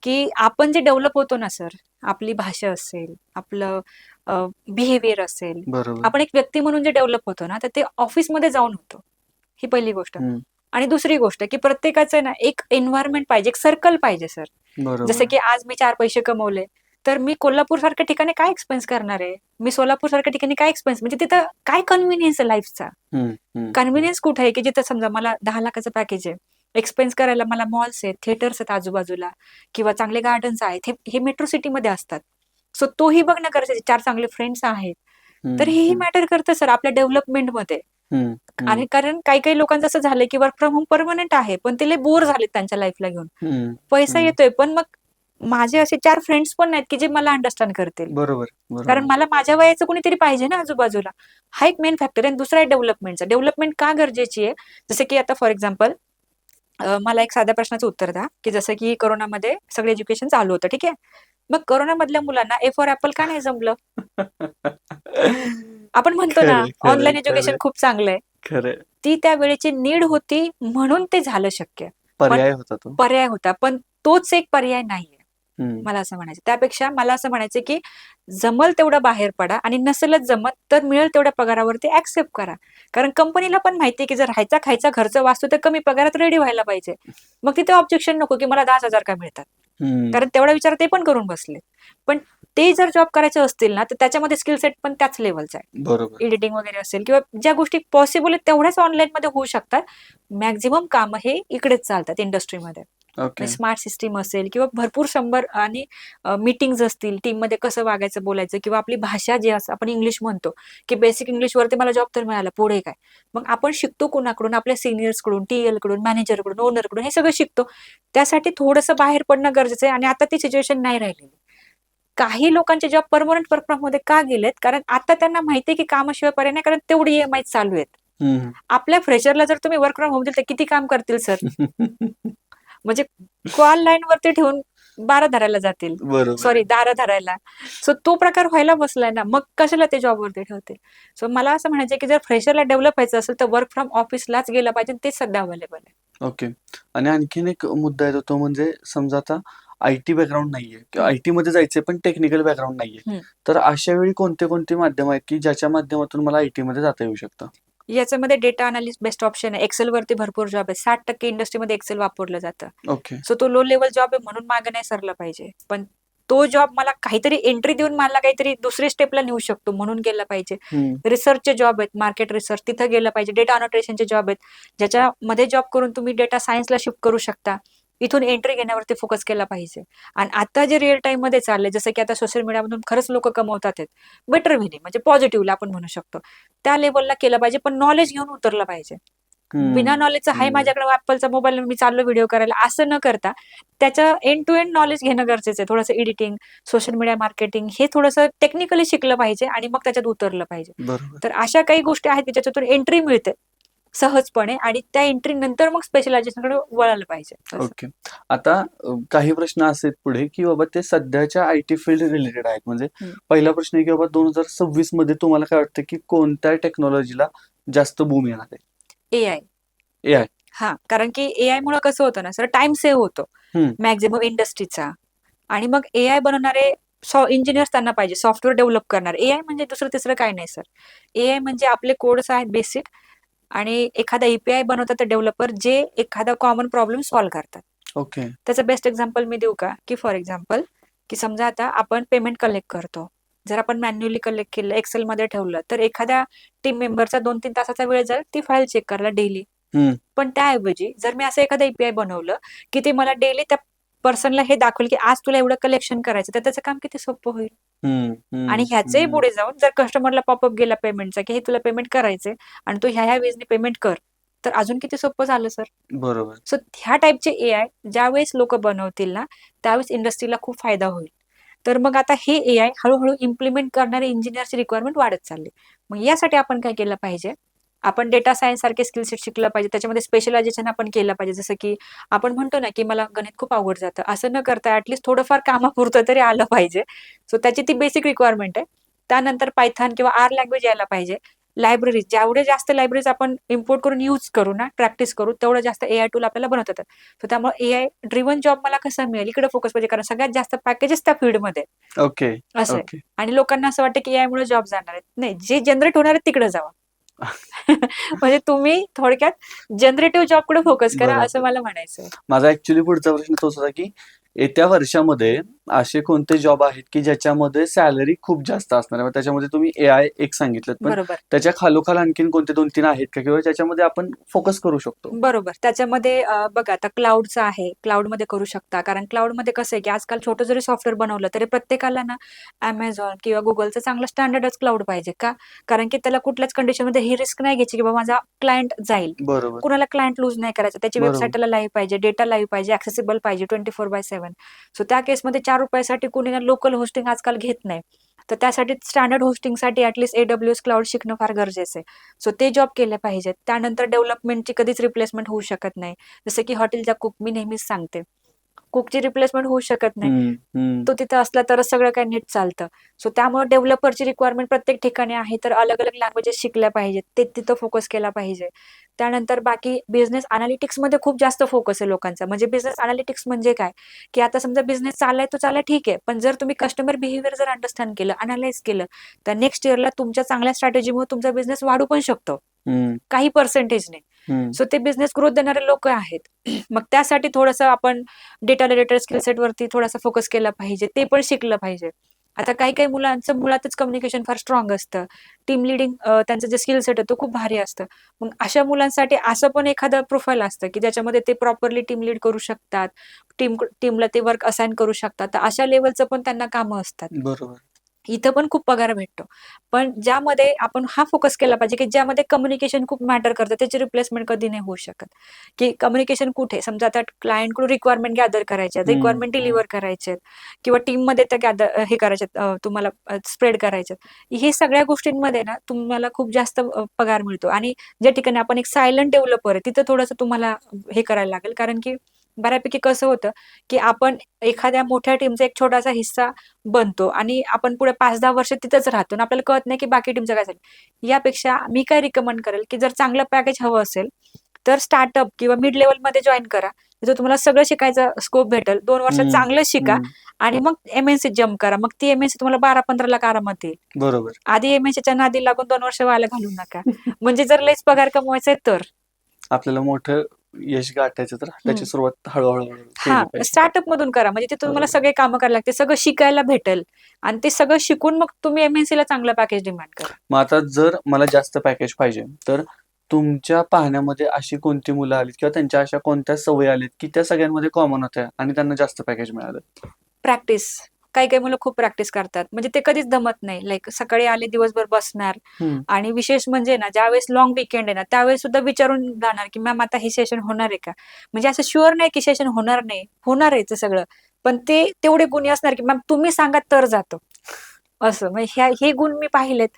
की आपण जे डेव्हलप होतो ना सर, आपली भाषा असेल, आपलं बिहेवियर असेल, बरोबर. आपण एक व्यक्ती म्हणून जे डेव्हलप होतो ना, तर ते ऑफिसमध्ये जाऊन होतो. ही पहिली गोष्ट. हम्म. आणि दुसरी गोष्ट, की प्रत्येकाचं ना एक एन्व्हायरमेंट पाहिजे, एक सर्कल पाहिजे सर. बरोबर. जसं की आज मी 4 पैसे कमवले, तर मी कोल्हापूर सारख्या ठिकाणी काय एक्सपेन्स करणार आहे? मी सोलापूर सारख्या ठिकाणी काय एक्सपेन्स, म्हणजे तिथं काय कन्व्हिनियन्स आहे लाईफचा? हम्म. हम्म. कन्व्हिनियन्स कुठे आहे, की जिथं समजा मला 10 लाखाचं पॅकेज आहे. एक्सपेन्स करायला मला मॉल्स आहेत, थिएटर्स आहेत आजूबाजूला किंवा चांगले गार्डन्स आहेत. हे मेट्रो सिटीमध्ये असतात. सो तोही बघणं गरजेचं आहे. 4 चांगले फ्रेंड्स आहेत. हम्म. तर हेही हम्म. मॅटर करतं सर आपल्या डेव्हलपमेंटमध्ये. हम्म. हम्म. आणि कारण काही लोकांचं असं झालंय, की वर्क फ्रॉम होम परमनंट आहे, पण ते लय बोर झालेत त्यांच्या लाईफला घेऊन. हम्म. पैसा हम्म. येतोय, पण मग माझे असे 4 फ्रेंड्स पण नाहीत, की जे मला अंडरस्टँड करतील. बरोबर. कारण बरोबर. मला माझ्या वयाचं कोणीतरी पाहिजे ना आजूबाजूला. हा एक मेन फॅक्टर आहे. आणि दुसरा आहे डेव्हलपमेंटचा. डेव्हलपमेंट का गरजेची आहे? जसं की आता फॉर एक्झाम्पल मला एक साध्या प्रश्नाचं उत्तर द्या, की जसं की कोरोनामध्ये सगळं एज्युकेशन चालू होतं, ठीक आहे. मग कोरोनामधल्या मुलांना ए फॉर ॲपल का नाही जमलं? आपण म्हणतो ना, खरंय, खरंय, ऑनलाईन एज्युकेशन खरंय, खूप चांगलं आहे. खरंय. ती त्या वेळेची नीड होती म्हणून ते झालं शक्य. पण पर्याय होता तो. पर्याय होता. पण तोच एक पर्याय नाहीये. हम्म. मला असं म्हणायचं. त्यापेक्षा मला असं म्हणायचं, की जमल तेवढं बाहेर पडा आणि नसेलच जमत तर मिळेल तेवढ्या पगारावरती ॲक्सेप्ट करा. कारण कंपनीला पण माहिती आहे, की जर राहायचा, खायचा खर्च वाचतो तर कमी पगारात रेडी व्हायला पाहिजे. मग तिथे ऑब्जेक्शन नको, की मला 10,000 का मिळतात. हम्म. कारण तेवढा विचार ते पण करून बसले. पण ते जर जॉब करायचे असतील ना, तर त्याच्यामध्ये स्किल सेट पण त्याच लेव्हलचा आहे. बरोबर. एडिटिंग वगैरे असेल किंवा ज्या गोष्टी पॉसिबल आहेत तेवढ्याच ऑनलाईनमध्ये होऊ शकतात. मॅक्झिमम कामं हे इकडेच चालतात इंडस्ट्रीमध्ये. ओके. स्मार्ट सिस्टीम असेल किंवा भरपूर 100 आणि मीटिंग्ज असतील, टीममध्ये कसं वागायचं, बोलायचं किंवा आपली भाषा जी असं आपण इंग्लिश म्हणतो, की बेसिक इंग्लिशवरती मला जॉब तर मिळाला, पुढे काय? मग आपण शिकतो कोणाकडून? आपल्या सीनियर्सकडून, टीएलकडून, मॅनेजरकडून, ओनरकडून हे सगळं शिकतो. त्यासाठी थोडंसं बाहेर पडणं गरजेचं आहे आणि आता ती सिच्युएशन नाही राहिलेली. काही लोकांचे जॉब परमनंट वर्क फ्रॉम मध्ये का गेलेत? कारण आता त्यांना माहिती आहे, की कामाशिवाय पर्याय नाही, कारण तेवढी EMI चालू आहेत. हम्म. आपल्या फ्रेशरला जर तुम्ही वर्क फ्रॉम होम दिलं तर किती काम करतील सर? म्हणजे कॉल लाईनवरती ठेवून 12 धरायला जातील. बरोबर सॉरी आहे. 12 धरायला. सो तो प्रकार व्हायला बसलाय ना, मग कशाला ते जॉबवरती ठेवतील? सो मला असं म्हणायचं की जर फ्रेशरला डेव्हलप व्हायचं असेल तर वर्क फ्रॉम ऑफिसलाच गेलं पाहिजे. तेच सध्या अवेलेबल आहे. ओके. आणि आणखीन एक मुद्दा येतो तो म्हणजे समजा आता IT बॅकग्राऊंड नाहीये किंवा IT मध्ये जायचंय पण टेक्निकल बॅकग्राऊंड नाहीये. हम्म. तर अशा वेळी कोणते माध्यम आहेत, की ज्याच्या माध्यमातून मला IT मध्ये जाता येऊ शकतं? याच्यामध्ये डेटा अनालिस्ट बेस्ट ऑप्शन आहे. एक्सेल वरती भरपूर जॉब आहे. 60% इंडस्ट्रीमध्ये एक्सेल वापरलं जातं. ओके. सो तो लो लेवल जॉब आहे म्हणून मागे नाही सरला पाहिजे. पण तो जॉब मला काहीतरी एंट्री देऊन मला काहीतरी दुसरी स्टेपला नेऊ शकतो म्हणून गेला पाहिजे. हम्म. रिसर्चचे जॉब आहेत, मार्केट रिसर्च तिथं गेलं पाहिजे. डेटा अनोटेशनचे जॉब आहेत, ज्याच्यामध्ये जॉब करून तुम्ही डेटा सायन्सला शिफ्ट करू शकता. इथून एंट्री घेण्यावरती फोकस केला पाहिजे. आणि आता जे रिअल टाइम मध्ये चाललंय, जसं की आता सोशल मीडियामधून खरंच लोक कमवतात आहेत. बेटर व्हेने म्हणजे पॉझिटिव्हली आपण म्हणू शकतो. त्या लेवलला केलं पाहिजे, पण नॉलेज घेऊन उतरलं पाहिजे. बिना हम्म. नॉलेजचं हाय हम्म. माझ्याकडे ॲपलचा मोबाईल मी चाललो व्हिडिओ करायला असं न करता त्याचं एंड टू एंड नॉलेज घेणं गरजेचं आहे. थोडंसं एडिटिंग, सोशल मीडिया मार्केटिंग हे थोडंसं टेक्निकली शिकलं पाहिजे आणि मग त्याच्यात उतरलं पाहिजे. बरोबर. तर अशा काही गोष्टी आहेत की ज्याच्यातून एंट्री मिळते सहजपणे आणि त्या एंट्री नंतर मग स्पेशलायझेशनकडे वळालं पाहिजे. असं. ओके. आता काही प्रश्न असे आहेत पुढे, की बाबा ते सध्याच्या IT फील्ड रिलेटेड आहेत. म्हणजे हम्म. पहिला प्रश्न आहे, की बाबा 2026 मध्ये तुम्हाला काय वाटतं, की कोणत्या टेक्नॉलॉजीला जास्त बूम येणार आहे? AI. AI. हा, कारण की AI मुळे कसं होतं ना सर, टाइम सेव्ह होतो हम्म. मॅक्झिमम इंडस्ट्रीचा. आणि मग AI बनवणारे इंजिनियर्स त्यांना पाहिजे, सॉफ्टवेअर डेव्हलप करणार. AI म्हणजे दुसरं तिसरं काय नाही सर. AI म्हणजे आपले कोड्स आहेत बेसिक आणि एखादा API बनवतात डेव्हलपर जे एखादा कॉमन प्रॉब्लेम सॉल्व्ह करतात. ओके. त्याचं बेस्ट एक्झाम्पल मी देऊ का? की फॉर एक्झाम्पल की समजा आता आपण पेमेंट कलेक्ट करतो. जर आपण मॅन्युअली कलेक्ट केलं, एक्सेलमध्ये ठेवलं, तर एखाद्या टीम मेंबरचा 2-3 तासाचा वेळ जाईल ती फाईल चेक करायला डेली. हम्म. पण त्याऐवजी जर मी असं एखादं API बनवलं, की ते मला डेली त्या पर्सनला हे दाखवेल, की आज तुला एवढं कलेक्शन करायचं, तर त्याचं काम किती सोपं होईल. हम्म. हम्म. आणि ह्याचंही हम्म. पुढे जाऊन जर कस्टमरला पॉपअप गेला पेमेंटचा, की हे तुला पेमेंट करायचंय आणि तू ह्या वेळेने पेमेंट कर, तर अजून किती सोपं झालं सर. बरोबर. सो ह्या टाईपचे AI ज्यावेळेस लोक बनवतील ना, त्यावेळेस इंडस्ट्रीला खूप फायदा होईल. तर मग आता हे AI हळूहळू इम्प्लिमेंट करणारे इंजिनियरची रिक्वायरमेंट वाढत चालली. मग यासाठी आपण काय केलं पाहिजे, आपण डेटा सायन्स सारखे स्किल सेट शिकलं पाहिजे, त्याच्यामध्ये स्पेशलायझेशन आपण केलं पाहिजे. जसं की आपण म्हणतो ना, की मला गणित खूप अवघड जातं. असं न करता ॲटलीस्ट थोडंफार कामापुरतं तरी आलं पाहिजे. सो त्याची ती बेसिक रिक्वायरमेंट आहे. त्यानंतर पायथन किंवा आर लँग्वेज यायला पाहिजे. लायब्ररीज, जेवढे जास्त लायब्ररीज आपण इम्पोर्ट करून यूज करू ना, प्रॅक्टिस करू, तेवढं जास्त एआय टूल आपल्याला बनवता येतात. सो त्यामुळे एआय ड्रिव्हन जॉब मला कसा मिळेल, इकडे फोकस पाहिजे. कारण सगळ्यात जास्त पॅकेजेस त्या फील्डमध्ये ओके. असं आहे. ओके. आणि लोकांना असं वाटतं, की एआयमुळे जॉब जाणार आहेत. नाही, जे जनरेट होणार आहे तिकडे जावा. म्हणजे तुम्ही थोडक्यात जनरेटिव्ह जॉबकडे फोकस करा, असं बरोबर. मला म्हणायचंय. माझा ऍक्च्युली पुढचा प्रश्न तोच होता, की येत्या वर्षामध्ये असे कोणते जॉब आहेत, की ज्याच्यामध्ये सॅलरी खूप जास्त असणार आहे? मग त्याच्यामध्ये तुम्ही एआय एक सांगितलंत, पण बरोबर. त्याच्या खालोखाल आणखीन कोणते 2-3 आहेत का? किंवा ज्याच्यामध्ये आपण फोकस करू शकतो? बरोबर. त्याच्यामध्ये बघा आता क्लाउडचं आहे. क्लाउडमध्ये करू शकता. कारण क्लाउडमध्ये कसं आहे, की आजकाल छोटं जरी सॉफ्टवेअर बनवलं, तरी प्रत्येकाला ना Amazon किंवा Googleचं चांगलं स्टँडर्डच क्लाउड पाहिजे. का? कारण की त्याला कुठल्याच कंडिशनमध्ये ही रिस्क नाही घ्यायची, की बाबा माझा क्लायंट जाईल. बरोबर. कुणाला क्लायंट लूज नाही करायचा. त्याची वेबसाईट बरोबर. त्याला लाईव्ह पाहिजे, डेटा लाईव्ह पाहिजे, ॲक्सेसिबल पाहिजे 24/7. सो त्या केसमध्ये ₹4 कोणी ना लोकल होस्टिंग आजकाल घेत नाही. तर त्यासाठी स्टँडर्ड होस्टिंगसाठी ॲटलीस्ट AWS क्लाउड शिकणं फार गरजेचं आहे. सो ते जॉब केले पाहिजेत. त्यानंतर डेव्हलपमेंटची कधीच रिप्लेसमेंट होऊ शकत नाही. जसं की हॉटेलचा कुक मी नेहमीच सांगते. कुकची रिप्लेसमेंट होऊ शकत नाही. हं, हं. तो तिथं असला तरच सगळं काही नीट चालतं. सो त्यामुळे डेव्हलपरची रिक्वायरमेंट प्रत्येक ठिकाणी आहे. तर अलग-अलग लँग्वेजेस शिकल्या पाहिजेत. ते तिथं फोकस केला पाहिजे. त्यानंतर बाकी बिझनेस एनालिटिक्समध्ये खूप जास्त फोकस आहे लोकांचा. म्हणजे बिझनेस एनालिटिक्स म्हणजे काय? की आता समजा बिझनेस चाललाय तो चाललाय ठीक आहे. पण जर तुम्ही कस्टमर बिहेवियर जर अंडरस्टँड केलं, अॅनलाईज केलं, तर नेक्स्ट इयरला तुमच्या चांगल्या स्ट्रॅटेजीमुळे तुमचा बिझनेस वाढू पण शकतो. हं, काही पर्सेंटेजने. हं. सो ते बिझनेस ग्रोथ देणारे लोकं आहेत. मग त्यासाठी थोडंसं आपण डेटा रिलेटेड स्किल सेटवरती थोडासा फोकस केला पाहिजे. ते पण शिकलं पाहिजे. आता काही-काही मुलांचं मुळातच कम्युनिकेशन फार स्ट्राँग असतं. टीम लीडिंग त्यांचं जे स्किल सेट आहे तो खूप भारी असतं. मग अशा मुलांसाठी असं पण एखादं प्रोफाईल असतं, की ज्याच्यामध्ये ते प्रॉपरली टीम लीड करू शकतात. टीमला ते वर्क असाइन करू शकतात. तर अशा लेव्हलचं पण त्यांना कामं असतात. बरोबर. इथं पण खूप पगार भेटतो. पण ज्यामध्ये आपण हा फोकस केला पाहिजे, की ज्यामध्ये कम्युनिकेशन खूप मॅटर करतं, त्याची रिप्लेसमेंट कधी नाही होऊ शकत. की कम्युनिकेशन कुठे? समजा आता क्लायंटकडून रिक्वायरमेंट गॅदर करायच्या आहेत, हं, रिक्वायरमेंट डिलिव्हर करायचे आहेत किंवा टीममध्ये त्या हे करायचे तुम्हाला स्प्रेड करायचे आहेत. हे सगळ्या गोष्टींमध्ये ना तुम्हाला खूप जास्त पगार मिळतो आणि ज्या ठिकाणी आपण एक सायलेंट डेव्हलपर आहे, तिथं थोडंसं तुम्हाला हे करायला लागेल. कारण की बऱ्यापैकी कसं होतं, की आपण एखाद्या मोठ्या टीमचा एक छोटासा हिस्सा बनतो आणि आपण पुढे 5-10 वर्ष तिथेच राहतो आणि आपल्याला कळत नाही की बाकी टीमचं काय झालं. यापेक्षा मी काय रिकमेंड करेल, की जर चांगलं पॅकेज हवं असेल, तर स्टार्टअप किंवा मिड लेव्हलमध्ये जॉइन करा. तिथं तुम्हाला सगळं शिकायचा स्कोप भेटेल. 2 वर्ष हं, चांगलं शिका हं. आणि मग एम-एन-सीत जंप करा. मग ती एम-एन-सी तुम्हाला 12-15 लाख आरामात येईल. बरोबर. आधी एम-एन-सीच्या नादी लागून 2 वर्ष वाया घालवू नका. म्हणजे जर लयच पगार कमवायचा आहे तर. आपल्याला मोठं यश गाठायचं तर हं. त्याची सुरुवात हळू-हळू केली हां, पाहिजे. स्टार्टअपमधून करा. म्हणजे तिथं तुम्हाला बरोबर. सगळे कामं करायला लागतील. सगळं शिकायला भेटेल आणि ते सगळं शिकून मग तुम्ही एम-एन-सीला चांगलं पॅकेज डिमांड करा. मग आता जर मला जास्त पॅकेज पाहिजे, तर तुमच्या पाहण्यामध्ये अशी कोणती मुलं आलीत किंवा त्यांच्या अशा कोणत्या सवयी आलीत, की त्या सगळ्यांमध्ये कॉमन होत्या आणि त्यांना जास्त पॅकेज मिळालं? प्रॅक्टिस. काही-काही मुलं खूप प्रॅक्टिस करतात. म्हणजे ते कधीच दमत नाही. लाइक सकाळी आले, दिवसभर बसणार हं. आणि विशेष म्हणजे ना, ज्यावेळेस लाँग वीकेंड आहे ना, त्यावेळेस सुद्धा विचारून जाणार, की "मॅम आता हे सेशन होणार आहे का?" म्हणजे असं शुअर नाही, की सेशन होणार नाही. होणार आहे ते सगळं. पण ते तेवढे गुणी असणार, की "मॅम तुम्ही सांगा तर जातो." असं. म्हणजे हे गुण मी पाहिलेत.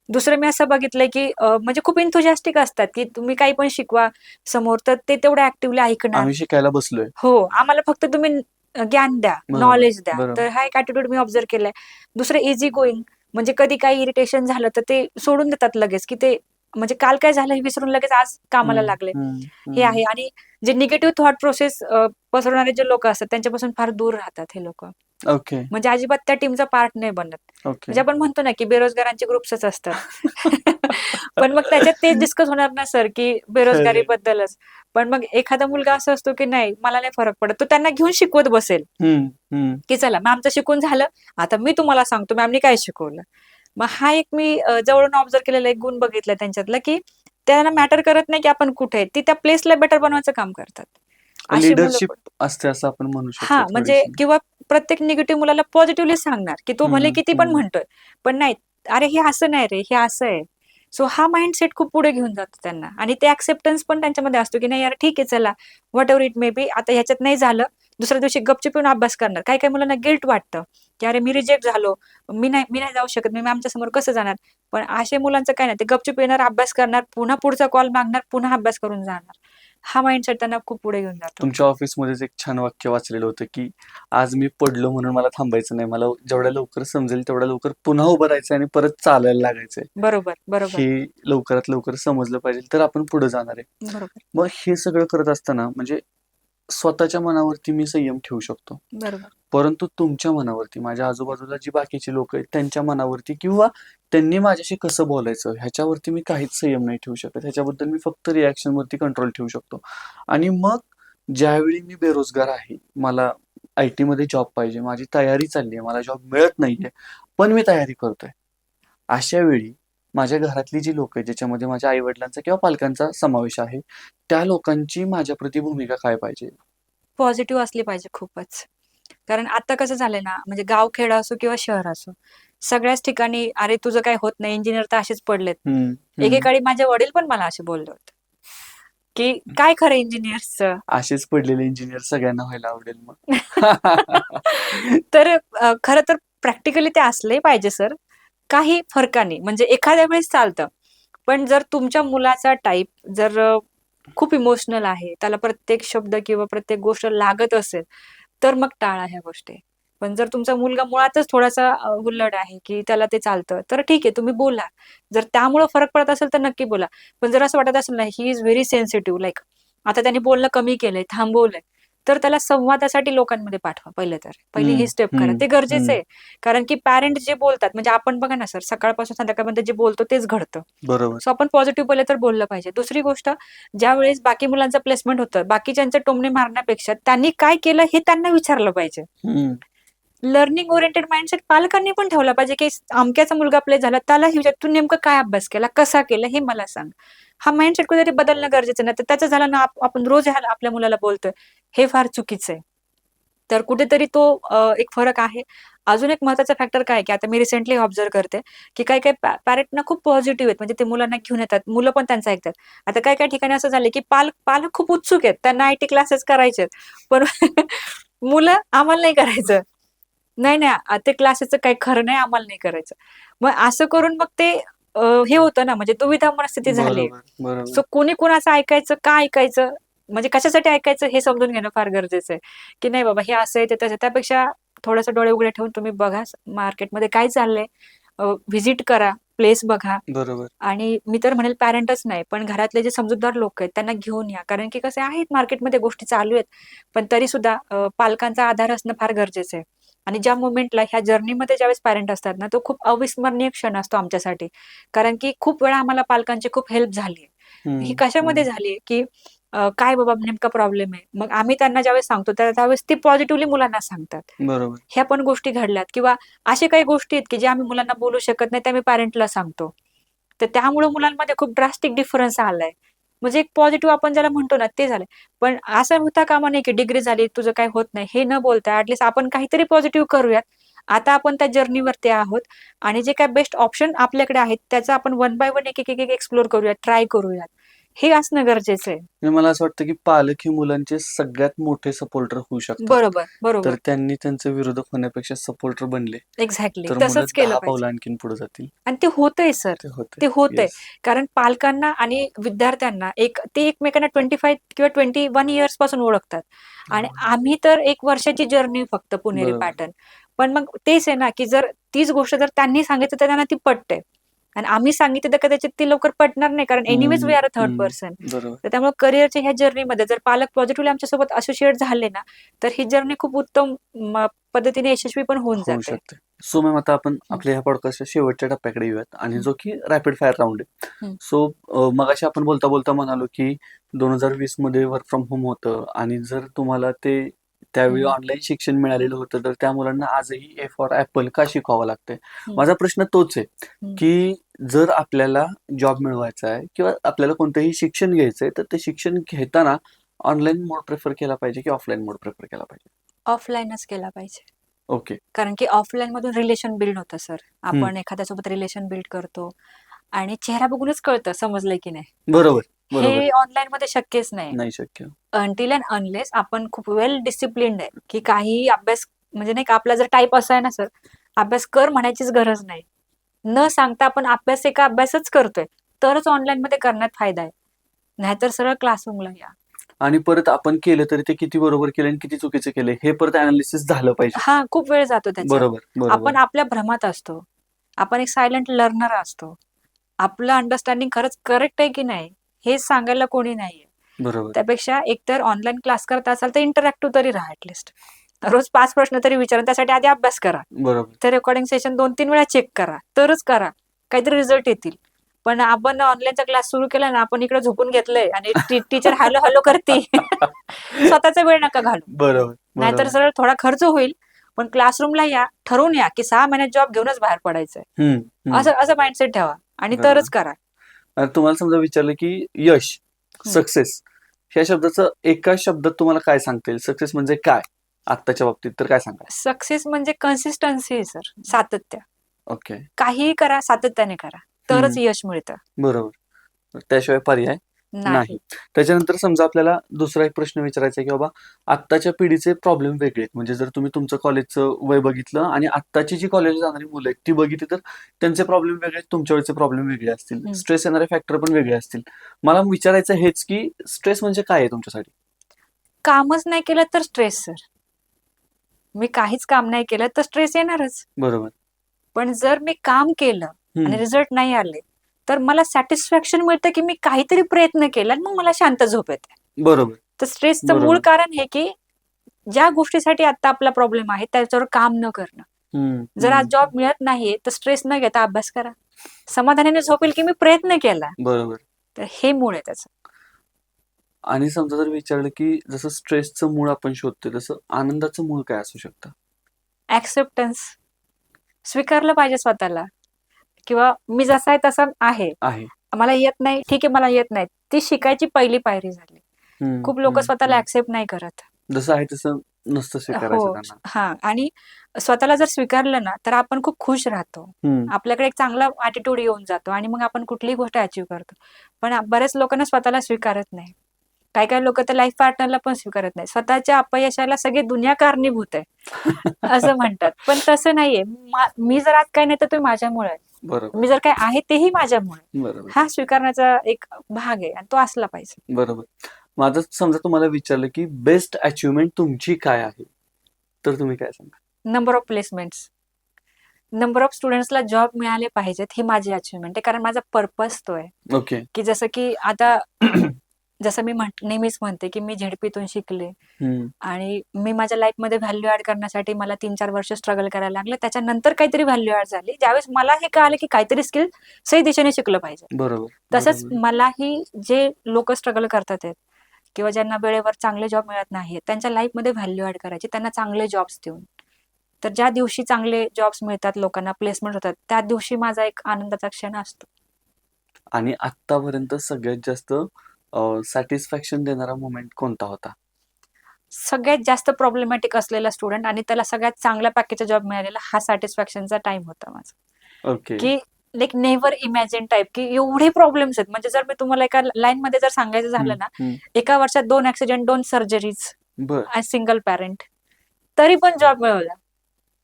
दुसरं मी असं बघितलंय, की म्हणजे खूप एन्थुसियास्टिक असतात, की तुम्ही काही पण शिकवा समोर, तर ते तेवढं ॲक्टिव्हली ऐकणार. आम्ही शिकायला बसलोय. हो, आम्हाला फक्त तुम्ही ज्ञान द्या, बरोबर, नॉलेज द्या. तर बरोबर. हा एक ॲटिट्यूड मी ऑब्झर्व्ह केलाय. दुसरं ईझी गोइंग म्हणजे कधी काही इरिटेशन झालं तर ते सोडून देतात लगेच, की ते म्हणजे काल काय झालं हे विसरून लगेच आज कामाला हं, लागले. हं, हे हं. आहे आणि जे निगेटिव्ह थॉट प्रोसेस पसरवणारे जे लोकं असतात त्यांच्यापासून फार दूर राहतात हे लोकं. ओके, म्हणजे अजिबात त्या टीमचा पार्ट नाही बनत. ओके. म्हणजे आपण म्हणतो ना, की बेरोजगारांचे ग्रुप्सच असतात. पण मग त्याच्यात तेच डिस्कस होणार ना सर, की खरंय. बेरोजगारीबद्दलच. पण मग एखादा मुलगा असा असतो, की नाही मला नाही फरक पडत. तो त्यांना घेऊन शिकवत बसेल, हं, हं. की चला मॅमचं शिकून झालं. आता मी तुम्हाला सांगतो मॅमनी काय शिकवलं. मग हा एक मी जवळून ऑब्झर्व्ह केलेला एक गुण बघितला त्यांच्यातला, की त्यांना मॅटर करत नाही, की आपण कुठे आहे. ती त्या प्लेसला बेटर बनवायचं काम करतात. अशी मुलं लीडरशिप पण असते असं आपण म्हणू शकतो हां, म्हणजे थोडीशी. किंवा प्रत्येक निगेटिव्ह मुलाला पॉझिटिव्हली सांगणार, की तो भले हं, किती पण हं. म्हणतोय. पण नाही, "अरे हे असं नाही रे, हे असं आहे." सो हा माइंडसेट खूप पुढे घेऊन जातो त्यांना आणि ते एक्सेप्टन्स पण त्यांच्यामध्ये असतो, की नाही यार ठीक आहे चला, व्हॉटएव्हर इट मे बी आता ह्याच्यात नाही झालं, दुसऱ्या दिवशी गपचूप येऊन अभ्यास करणार. काही-काही मुलांना गिल्ट वाटतं, की "अरे मी रिजेक्ट झालो, मी नाही जाऊ शकत, मी मॅमच्या समोर कसं जाणार?" पण अशा मुलांचं काय नाही, ते गपचूप येणार, अभ्यास करणार, पुन्हा पुढचा कॉल मागणार, पुन्हा अभ्यास करून जाणार. हा माइंडसेट त्यांना खूप पुढे घेऊन जातो. तुमच्या ऑफिसमध्येच एक छान वाक्य वाचलेलं होतं की आज मी पडलो म्हणून मला थांबायचं नाही, मला जेवढ्या लवकर समजेल तेवढ्या लवकर पुन्हा उभं राहायचं आणि परत चालायला लागायचंय. बरोबर, बरोबर, हे लवकरात लवकर समजलं पाहिजे तर आपण पुढे जाणार आहे. बरोबर, मग हे सगळं करत असताना म्हणजे स्वतःच्या मनावरती मी संयम ठेवू शकतो, बरोबर. परंतु तुमच्या मनावरती, माझ्या आजूबाजूला जी बाकीची लोक आहेत त्यांच्या मनावरती किंवा त्यांनी माझ्याशी कसं बोलायचं ह्याच्यावरती मी काहीच संयम नाही ठेवू शकत. ह्याच्याबद्दल मी फक्त रिॲक्शन वरती कंट्रोल ठेवू शकतो. आणि मग ज्यावेळी मी बेरोजगार आहे, मला IT मध्ये जॉब पाहिजे, माझी तयारी चालली आहे, मला जॉब मिळत नाहीये, पण मी तयारी करतोय. अशा वेळी माझ्या घरातली जी लोक आहेत, ज्याच्यामध्ये माझ्या आई वडिलांचा किंवा पालकांचा समावेश आहे, त्या लोकांची माझ्याप्रती भूमिका काय पाहिजे? पॉझिटिव्ह असली पाहिजे खूपच. कारण आता कसं झालंय ना, म्हणजे गाव-खेड असो किंवा शहर असो, सगळ्याच ठिकाणी "अरे, तुझं काही होत नाही, इंजिनिअर तर असेच पडलेत." हम्म, हम्म. एकेकाळी माझे वडील पण मला असे बोलले होते, की "काय खरं इंजिनिअर्सचं?" असेच पडलेले इंजिनियर सगळ्यांना व्हायला आवडेल मग. तर खरं तर प्रॅक्टिकली ते असले पाहिजे सर. काही फरकाने म्हणजे एखाद्या वेळेस चालतं. पण जर तुमच्या मुलाचा टाइप जर खूप इमोशनल आहे, त्याला प्रत्येक शब्द किंवा प्रत्येक गोष्ट लागत असेल, तर मग टाळा ह्या गोष्टी. पण जर तुमचा मुलगा मुळातच थोडासा हुल्लड आहे, की त्याला ते चालतं, तर ठीक आहे तुम्ही बोला. जर त्यामुळं फरक पडत असेल तर नक्की बोला. पण जर असं वाटत असेल ना, he is very sensitive like आता त्याने बोलणं कमी केलंय, थांबवलंय, तर त्याला संवादासाठी लोकांमध्ये पाठवा पहिलं तर. पहिली हम्म, ही स्टेप करा. हम्म, ते गरजेचं हम्म. आहे. कारण की पॅरेंट जे बोलतात म्हणजे आपण बघा ना सर, सकाळपासून संध्याकाळपर्यंत जे बोलतो तेच घडतं. बरोबर. सो आपण पॉझिटिव्ह बोललं तर बोललं पाहिजे. दुसरी गोष्ट, ज्यावेळेस बाकी मुलांचं प्लेसमेंट होतं, बाकीच्यांचे टोमणे मारण्यापेक्षा त्यांनी काय केलं हे त्यांना विचारलं पाहिजे. हम्म, लर्निंग ओरिएंटेड माइंडसेट पालकांनी पण ठेवला पाहिजे, की अमक्याचा मुलगा प्लेस झाला, त्यालाही विचार, "तू नेमकं काय अभ्यास केला? कसा केला? हे मला सांग." हा माइंडसेट कुठेतरी बदलणं गरजेचं नाही. तर त्याचं झालं ना, आपण रोज ह्याला आपल्या मुलाला बोलतोय, हे फार चुकीचं आहे. तर कुठेतरी तो एक फरक आहे. अजून एक महत्त्वाचा फॅक्टर काय आहे, की आता मी रिसेंटली ऑब्झर्व्ह करते, की काही-काही पॅरेंट ना खूप पॉझिटिव्ह आहेत. म्हणजे ते मुलांना घेऊन येतात. मुलं पण त्यांचं ऐकतात. आता काही-काही ठिकाणी असं झालंय, की पालक खूप उत्सुक आहेत. त्यांना IT क्लासेस करायचे आहेत. पण मुलं, "आम्हाला नाही करायचं." "नाही, नाही, ते क्लासेसचं काही खरं नाही, आम्हाला नाही करायचं." मग असं करून मग ते हे होतं ना, म्हणजे दुविधा मनस्थिती झाली. बरोबर, बरोबर. सो कोणी कुणाचं ऐकायचं, का ऐकायचं? म्हणजे कशासाठी ऐकायचं हे समजून घेणं फार गरजेचं आहे, की नाही बाबा हे असं आहे, ते तसं आहे. त्यापेक्षा थोडंसं डोळे उघडे ठेवून तुम्ही बघा मार्केटमध्ये काय चाललंय, व्हिजिट करा, प्लेस बघा बरोबर. आणि मी तर म्हणेल पॅरेंटच नाही, पण घरातले जे समजूतदार लोक आहेत त्यांना घेऊन या. कारण की कसे आहेत मार्केटमध्ये गोष्टी चालू आहेत. पण तरीसुद्धा पालकांचा आधार असणं फार गरजेचं आहे. आणि ज्या मोमेंटला ह्या जर्नीमध्ये ज्यावेळेस पॅरेंट असतात ना, तो खूप अविस्मरणीय क्षण असतो आमच्यासाठी. कारण की खूप वेळा आम्हाला पालकांची खूप हेल्प झाली आहे. ही हम्म, कशामध्ये हम्म. झाली की काय बाबा नेमका प्रॉब्लेम आहे. मग आम्ही त्यांना ज्यावेळेस सांगतो त्यावेळेस ते पॉझिटिव्हली मुलांना सांगतात. बरोबर. ह्या पण गोष्टी घडल्यात किंवा अशा काही गोष्टी आहेत की ज्या आम्ही मुलांना बोलू शकत नाही, त्या आम्ही पॅरेंटला सांगतो. तर त्यामुळे मुलांमध्ये खूप ड्रास्टिक डिफरन्स आलाय. म्हणजे एक पॉझिटिव्ह आपण ज्याला म्हणतो ना, ते झालंय. पण असं होता कामा नये की डिग्री झाली, तुझं काही होत नाही, हे न बोलता ॲट आपण काहीतरी पॉझिटिव्ह करूयात. आता आपण त्या जर्नीवरती आहोत आणि जे काही बेस्ट ऑप्शन आपल्याकडे आहेत, त्याचं आपण वन बाय वन, एक एक्सप्लोर करूयात, ट्राय करूयात. हे असणं गरजेचं आहे. आणि मला असं वाटतं की पालक हे मुलांचे सगळ्यात मोठे सपोर्टर होऊ शकतात. बरोबर, तर बरोबर. त्यांनी त्यांचे विरोधक होण्यापेक्षा सपोर्टर बनले एक्झॅक्टली. तर मुलं तसंच केलं 10 पाहिजे. पावलं आणखीन पुढे जातील. आणि ते होतंय सर. ते होते. ते होतंय. येस. कारण पालकांना आणि विद्यार्थ्यांना ते एकमेकांना 25 किंवा 21 इयर्स पासून ओळखतात. आणि आम्ही तर 1 वर्षाची जर्नी फक्त पुणेरी बरोबर. पॅटर्न. पण मग तेच आहे ना, की जर तीच गोष्ट जर त्यांनी सांगितलं तर त्यांना ती पटते. आणि आम्ही सांगितलं तर कदाचित ती लवकर पटणार नाही कारण एनिवेज हम्म, वी आर अ थर्ड हम्म. पर्सन. बरोबर. तर त्यामुळे करिअरच्या ह्या जर्नीमध्ये जर पालक पॉझिटिव्हली आमच्यासोबत असोसिएट झाले ना, तर ही जर्नी खूप उत्तम पद्धतीने यशस्वी पण होऊन होऊ जाते. शकते. सो मॅम आता आपण हं, आपल्या ह्या पॉडकास्टच्या शेवटच्या टप्प्याकडे येऊयात आणि हं, जो की रॅपिड फायर राऊंड आहे. हं, सो मगाशी आपण बोलता बोलता म्हणालो की 2020 मध्ये वर्क फ्रॉम होम होतं आणि जर तुम्हाला ते त्यावेळी हं, ऑनलाईन शिक्षण मिळालेलं होतं तर त्या मुलांना आजही ए फॉर ॲपल का शिकवावं लागतंय? हं, माझा प्रश्न तोच आहे हं. की जर आपल्याला जॉब मिळवायचा आहे किंवा आपल्याला कोणतंही शिक्षण घ्यायचंय तर ते शिक्षण घेताना ऑनलाईन मोड प्रिफर केला पाहिजे की ऑफलाईन मोड प्रिफर केला पाहिजे? ऑफलाईनच केला पाहिजे. ओके. कारण की ऑफलाईन मधून रिलेशन बिल्ड होतं सर. हं. आपण एखाद्यासोबत रिलेशन बिल्ड करतो आणि चेहरा बघूनच कळतं समजलंय की नाही. बरोबर, बरोबर. हे ऑनलाईनमध्ये शक्यच नाही. नाही शक्य. अंटिल अँड अनलेस आपण खूप वेल डिसिप्लिन्ड आहे, की काहीही अभ्यास म्हणजे नाही का आपला जर टाइप असा आहे ना सर, अभ्यास कर म्हणायचीच गरज नाही. न सांगता आपण अभ्यास एका अभ्यासच करतोय तरच ऑनलाईन मध्ये करण्यात फायदा आहे, नाहीतर सरळ क्लासरूमला या. आणि परत आपण केलं तरी ते किती बरोबर केलं आणि किती चुकीचं केलं हे परत अनालिसिस झालं पाहिजे. हा, खूप वेळ जातो त्याच्यात. बरोबर बरोबर आपण आपल्या भ्रमात असतो, आपण एक सायलेंट लर्नर असतो. आपलं अंडरस्टँडिंग खरंच करेक्ट आहे की नाही हे सांगायला कोणी नाहीये. बरोबर त्यापेक्षा एकतर ऑनलाईन क्लास करत असाल तर इंटरॅक्टिव्ह तरी राहा ऍटलिस्ट. रोज 5 प्रश्न तरी विचारा, त्यासाठी आधी अभ्यास करा. बरोबर ते रेकॉर्डिंग सेशन 2-3 वेळा चेक करा, तरच करा. काहीतरी रिझल्ट येतील. पण आपण ऑनलाईनचा क्लास सुरू केला ना, आपण इकडे झोपून घेतलंय आणि टीचर हॅलो हॅलो करते. स्वतःचा वेळ नका घालू. बरोबर नाहीतर बरोबर सरळ थोडा खर्च होईल, पण क्लासरूमला या, ठरवून या की 6 महिन्यात जॉब घेऊनच बाहेर पडायचंय. हम्म, हम्म. असं असं माइंडसेट ठेवा आणि बरोबर. तरच करा. आणि तुम्हाला समजा विचारलं की यश, हम्म. सक्सेस ह्या शब्दाचं एका शब्दात तुम्हाला काय सांगता येईल? सक्सेस म्हणजे काय आत्ताच्या बाबतीत तर काय सांगा? सक्सेस म्हणजे कन्सिस्टन्सी आहे सर, सातत्य. ओके, काहीही करा, सातत्याने करा, तरच यश मिळतं. बरोबर. त्याशिवाय पर्याय नाही. नाही. त्याच्यानंतर समजा आपल्याला दुसरा एक प्रश्न विचारायचा आहे की बाबा आत्ताच्या पिढीचे प्रॉब्लेम वेगळे आहेत. म्हणजे जर तुम्ही तुमचं कॉलेजचं वय बघितलं आणि आत्ताची जी कॉलेजला जाणारी मुलं आहेत ती बघितली तर त्यांचे प्रॉब्लेम वेगळे आहेत, तुमच्या वेळेचे प्रॉब्लेम वेगळे असतील, हम्म. स्ट्रेस येणारे फॅक्टर पण वेगळे असतील. मला विचारायचं हेच की स्ट्रेस म्हणजे काय आहे तुमच्यासाठी? कामच नाही केलं तर स्ट्रेस सर. मी काहीच काम नाही केलं तर स्ट्रेस येणारच. बरोबर. पण जर मी काम केलं आणि रिझल्ट नाही आले तर मला सॅटिस्फॅक्शन मिळतं की मी काहीतरी प्रयत्न केला आणि मग मला शांत झोप येते. बरोबर. तर स्ट्रेसचं मूळ कारण हे की ज्या गोष्टीसाठी आता आपला प्रॉब्लेम आहे त्याच्यावर काम न करणं. जर आज जॉब मिळत नाहीये तर स्ट्रेस न घेता अभ्यास करा. समाधानाने झोपेल की मी प्रयत्न केला. बरोबर. तर हे मूळ आहे त्याचं. आणि समजा जर विचारलं की जसं स्ट्रेसचं मूळ आपण शोधतोय तसं आनंदाचं मूळ काय असू शकतं? ऍक्सेप्टन्स. स्वीकारलं पाहिजे स्वतःला, किंवा मी जसा आहे तसा आहे. मला येत नाही, ठीक आहे, मला येत नाही. ती शिकायची पहिली पायरी झाली. खूप लोक स्वतःला ऍक्सेप्ट नाही करत. जसं आहे तसं नसतं स्वीकारायचं त्यांना. हा, आणि स्वतःला जर स्वीकारलं ना तर आपण खूप खुश राहतो. आपल्याकडे एक चांगला ऍटिट्यूड येऊन जातो आणि मग आपण कुठलीही गोष्ट अचीव्ह करतो. पण बऱ्याच लोकांना स्वतःला स्वीकारत नाही. काही लोक तर लाईफ पार्टनरला पण स्वीकारत नाही. स्वतःच्या अपयशाला सगळी दुनिया कारणीभूत आहे असं म्हणतात. पण तसं नाहीये. मी जर आज काही नाही तर ते माझ्यामुळे आहे. मी जर काय आहे तेही माझ्यामुळे. हा स्वीकारण्याचा एक भाग आहे आणि तो असला पाहिजे. बरोबर. माझं समजा तुम्हाला विचारलं की बेस्ट अचिव्हमेंट तुमची काय आहे, तर तुम्ही काय सांगा? Number of placements. Number of स्टुडंट्सला जॉब मिळाले पाहिजेत ही माझी अचिव्हमेंट आहे. कारण माझा पर्पज तो आहे. ओके. की जसं की आता जसं मी नेहमीच म्हणते की मी झेडपीतून शिकले आणि मी माझ्या लाईफमध्ये व्हॅल्यू ऍड करण्यासाठी मला 3-4 वर्ष स्ट्रगल करायला लागले. त्याच्यानंतर काहीतरी व्हॅल्यू ऍड झाली. ज्यावेळेस मला हे कळालं की काहीतरी स्किल सही दिशेने शिकलं पाहिजे. बरोबर. तसंच मलाही जे लोक स्ट्रगल करतात आहेत किंवा ज्यांना वेळेवर चांगले जॉब मिळत नाहीत त्यांच्या लाईफमध्ये व्हॅल्यू ऍड करायची, त्यांना चांगले जॉब्स देऊन. तर ज्या दिवशी चांगले जॉब्स मिळतात, लोकांना प्लेसमेंट होतात, त्या दिवशी माझा एक आनंदाचा क्षण असतो. आणि आतापर्यंत सगळ्यात जास्त सॅटिस्फॅक्शन देणारा मोमेंट कोणता होता? सगळ्यात जास्त प्रॉब्लेमॅटिक असलेला स्टुडंट आणि त्याला सगळ्यात चांगल्या पॅकेजचा जॉब मिळालेला हा सॅटिस्फॅक्शनचा टाइम होता माझा. ओके. की लाईक नेव्हर इमॅजिन टाइप की एवढे प्रॉब्लेम्स आहेत. म्हणजे जर मी तुम्हाला एका लाईन मध्ये जर सांगायचं झालं ना, एका वर्षात 2 ऍक्सिडेंट, 2 सर्जरीज, सिंगल पॅरेंट, तरी पण जॉब मिळवला.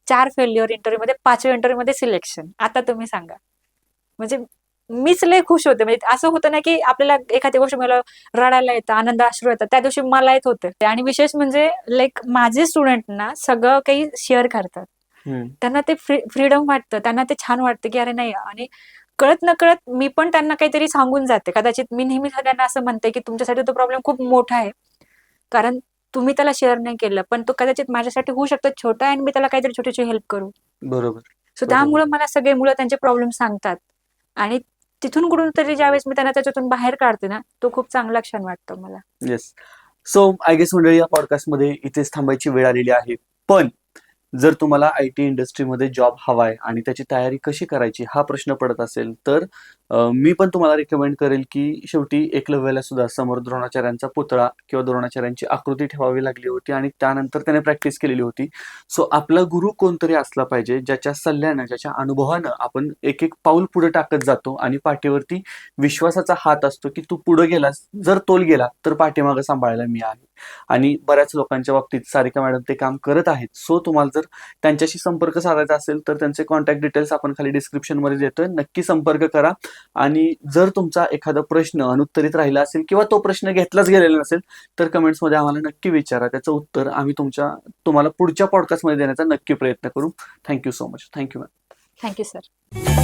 4 फेल्युअर इंटरव्ह्यू मध्ये, 5व्या इंटरव्ह्यू मध्ये सिलेक्शन. आता तुम्ही सांगा, म्हणजे मीच लय खुश होते. म्हणजे असं होतं ना की आपल्याला एखादी गोष्ट मला रडायला येतं, आनंद अश्रू येतात, त्या दिवशी मला येत होते. आणि विशेष म्हणजे लाईक माझे स्टुडंट ना सगळं काही शेअर करतात. त्यांना ते फ्रीडम वाटतं, त्यांना ते छान वाटतं की अरे नाही. आणि कळत न कळत मी पण त्यांना काहीतरी सांगून जाते. कदाचित मी नेहमी सगळ्यांना असं म्हणते की तुमच्यासाठी तो प्रॉब्लेम खूप मोठा आहे, कारण तुम्ही त्याला शेअर नाही केलं, पण तो कदाचित माझ्यासाठी होऊ शकतो छोटा आहे आणि मी त्याला काहीतरी छोटीशी हेल्प करू. बरोबर. सो त्यामुळे मला सगळे मुलं त्यांचे प्रॉब्लेम सांगतात आणि तिथून कुठून तरी ज्यावेळेस मी त्यांना त्याच्यातून बाहेर काढते ना, तो खूप चांगला क्षण वाटतो मला. येस. सो आय गेस मंडळी, या पॉडकास्टमध्ये इथेच थांबायची वेळ आलेली आहे. पण जर तुम्हाला IT इंडस्ट्रीमध्ये जॉब हवाय आणि त्याची तयारी कशी करायची हा प्रश्न पडत असेल तर मी पण तुम्हाला रिकमेंड करेल की शेवटी एकलव्याला सुद्धा समोर द्रोणाचार्यांचा पुतळा किंवा द्रोणाचार्यांची आकृती ठेवावी लागली होती आणि त्यानंतर त्याने प्रॅक्टिस केलेली होती. सो आपला गुरु कोणतरी असला पाहिजे, ज्याच्या सल्ल्यानं, ज्याच्या अनुभवानं आपण एक एक पाऊल पुढे टाकत जातो आणि पाठीवरती विश्वासाचा हात असतो की तू पुढे गेलास, जर तोल गेला तर पाठीमागं सांभाळायला मी आहे. आणि बऱ्याच लोकांच्या बाबतीत सारिका मॅडम ते काम करत आहेत. सो तुम्हाला जर त्यांच्याशी संपर्क साधायचा असेल तर त्यांचे कॉन्टॅक्ट डिटेल्स आपण खाली डिस्क्रिप्शनमध्ये देतोय. नक्की संपर्क करा. आणि जर तुमचा एखादा प्रश्न अनुत्तरित राहिला असेल किंवा तो प्रश्न घेतलाच गेलेला नसेल तर कमेंट्समध्ये आम्हाला नक्की विचारा. त्याचं उत्तर आम्ही तुम्हाला पुढच्या पॉडकास्टमध्ये देण्याचा नक्की प्रयत्न करू. Thank you so much. Thank you ma'am. Thank you sir.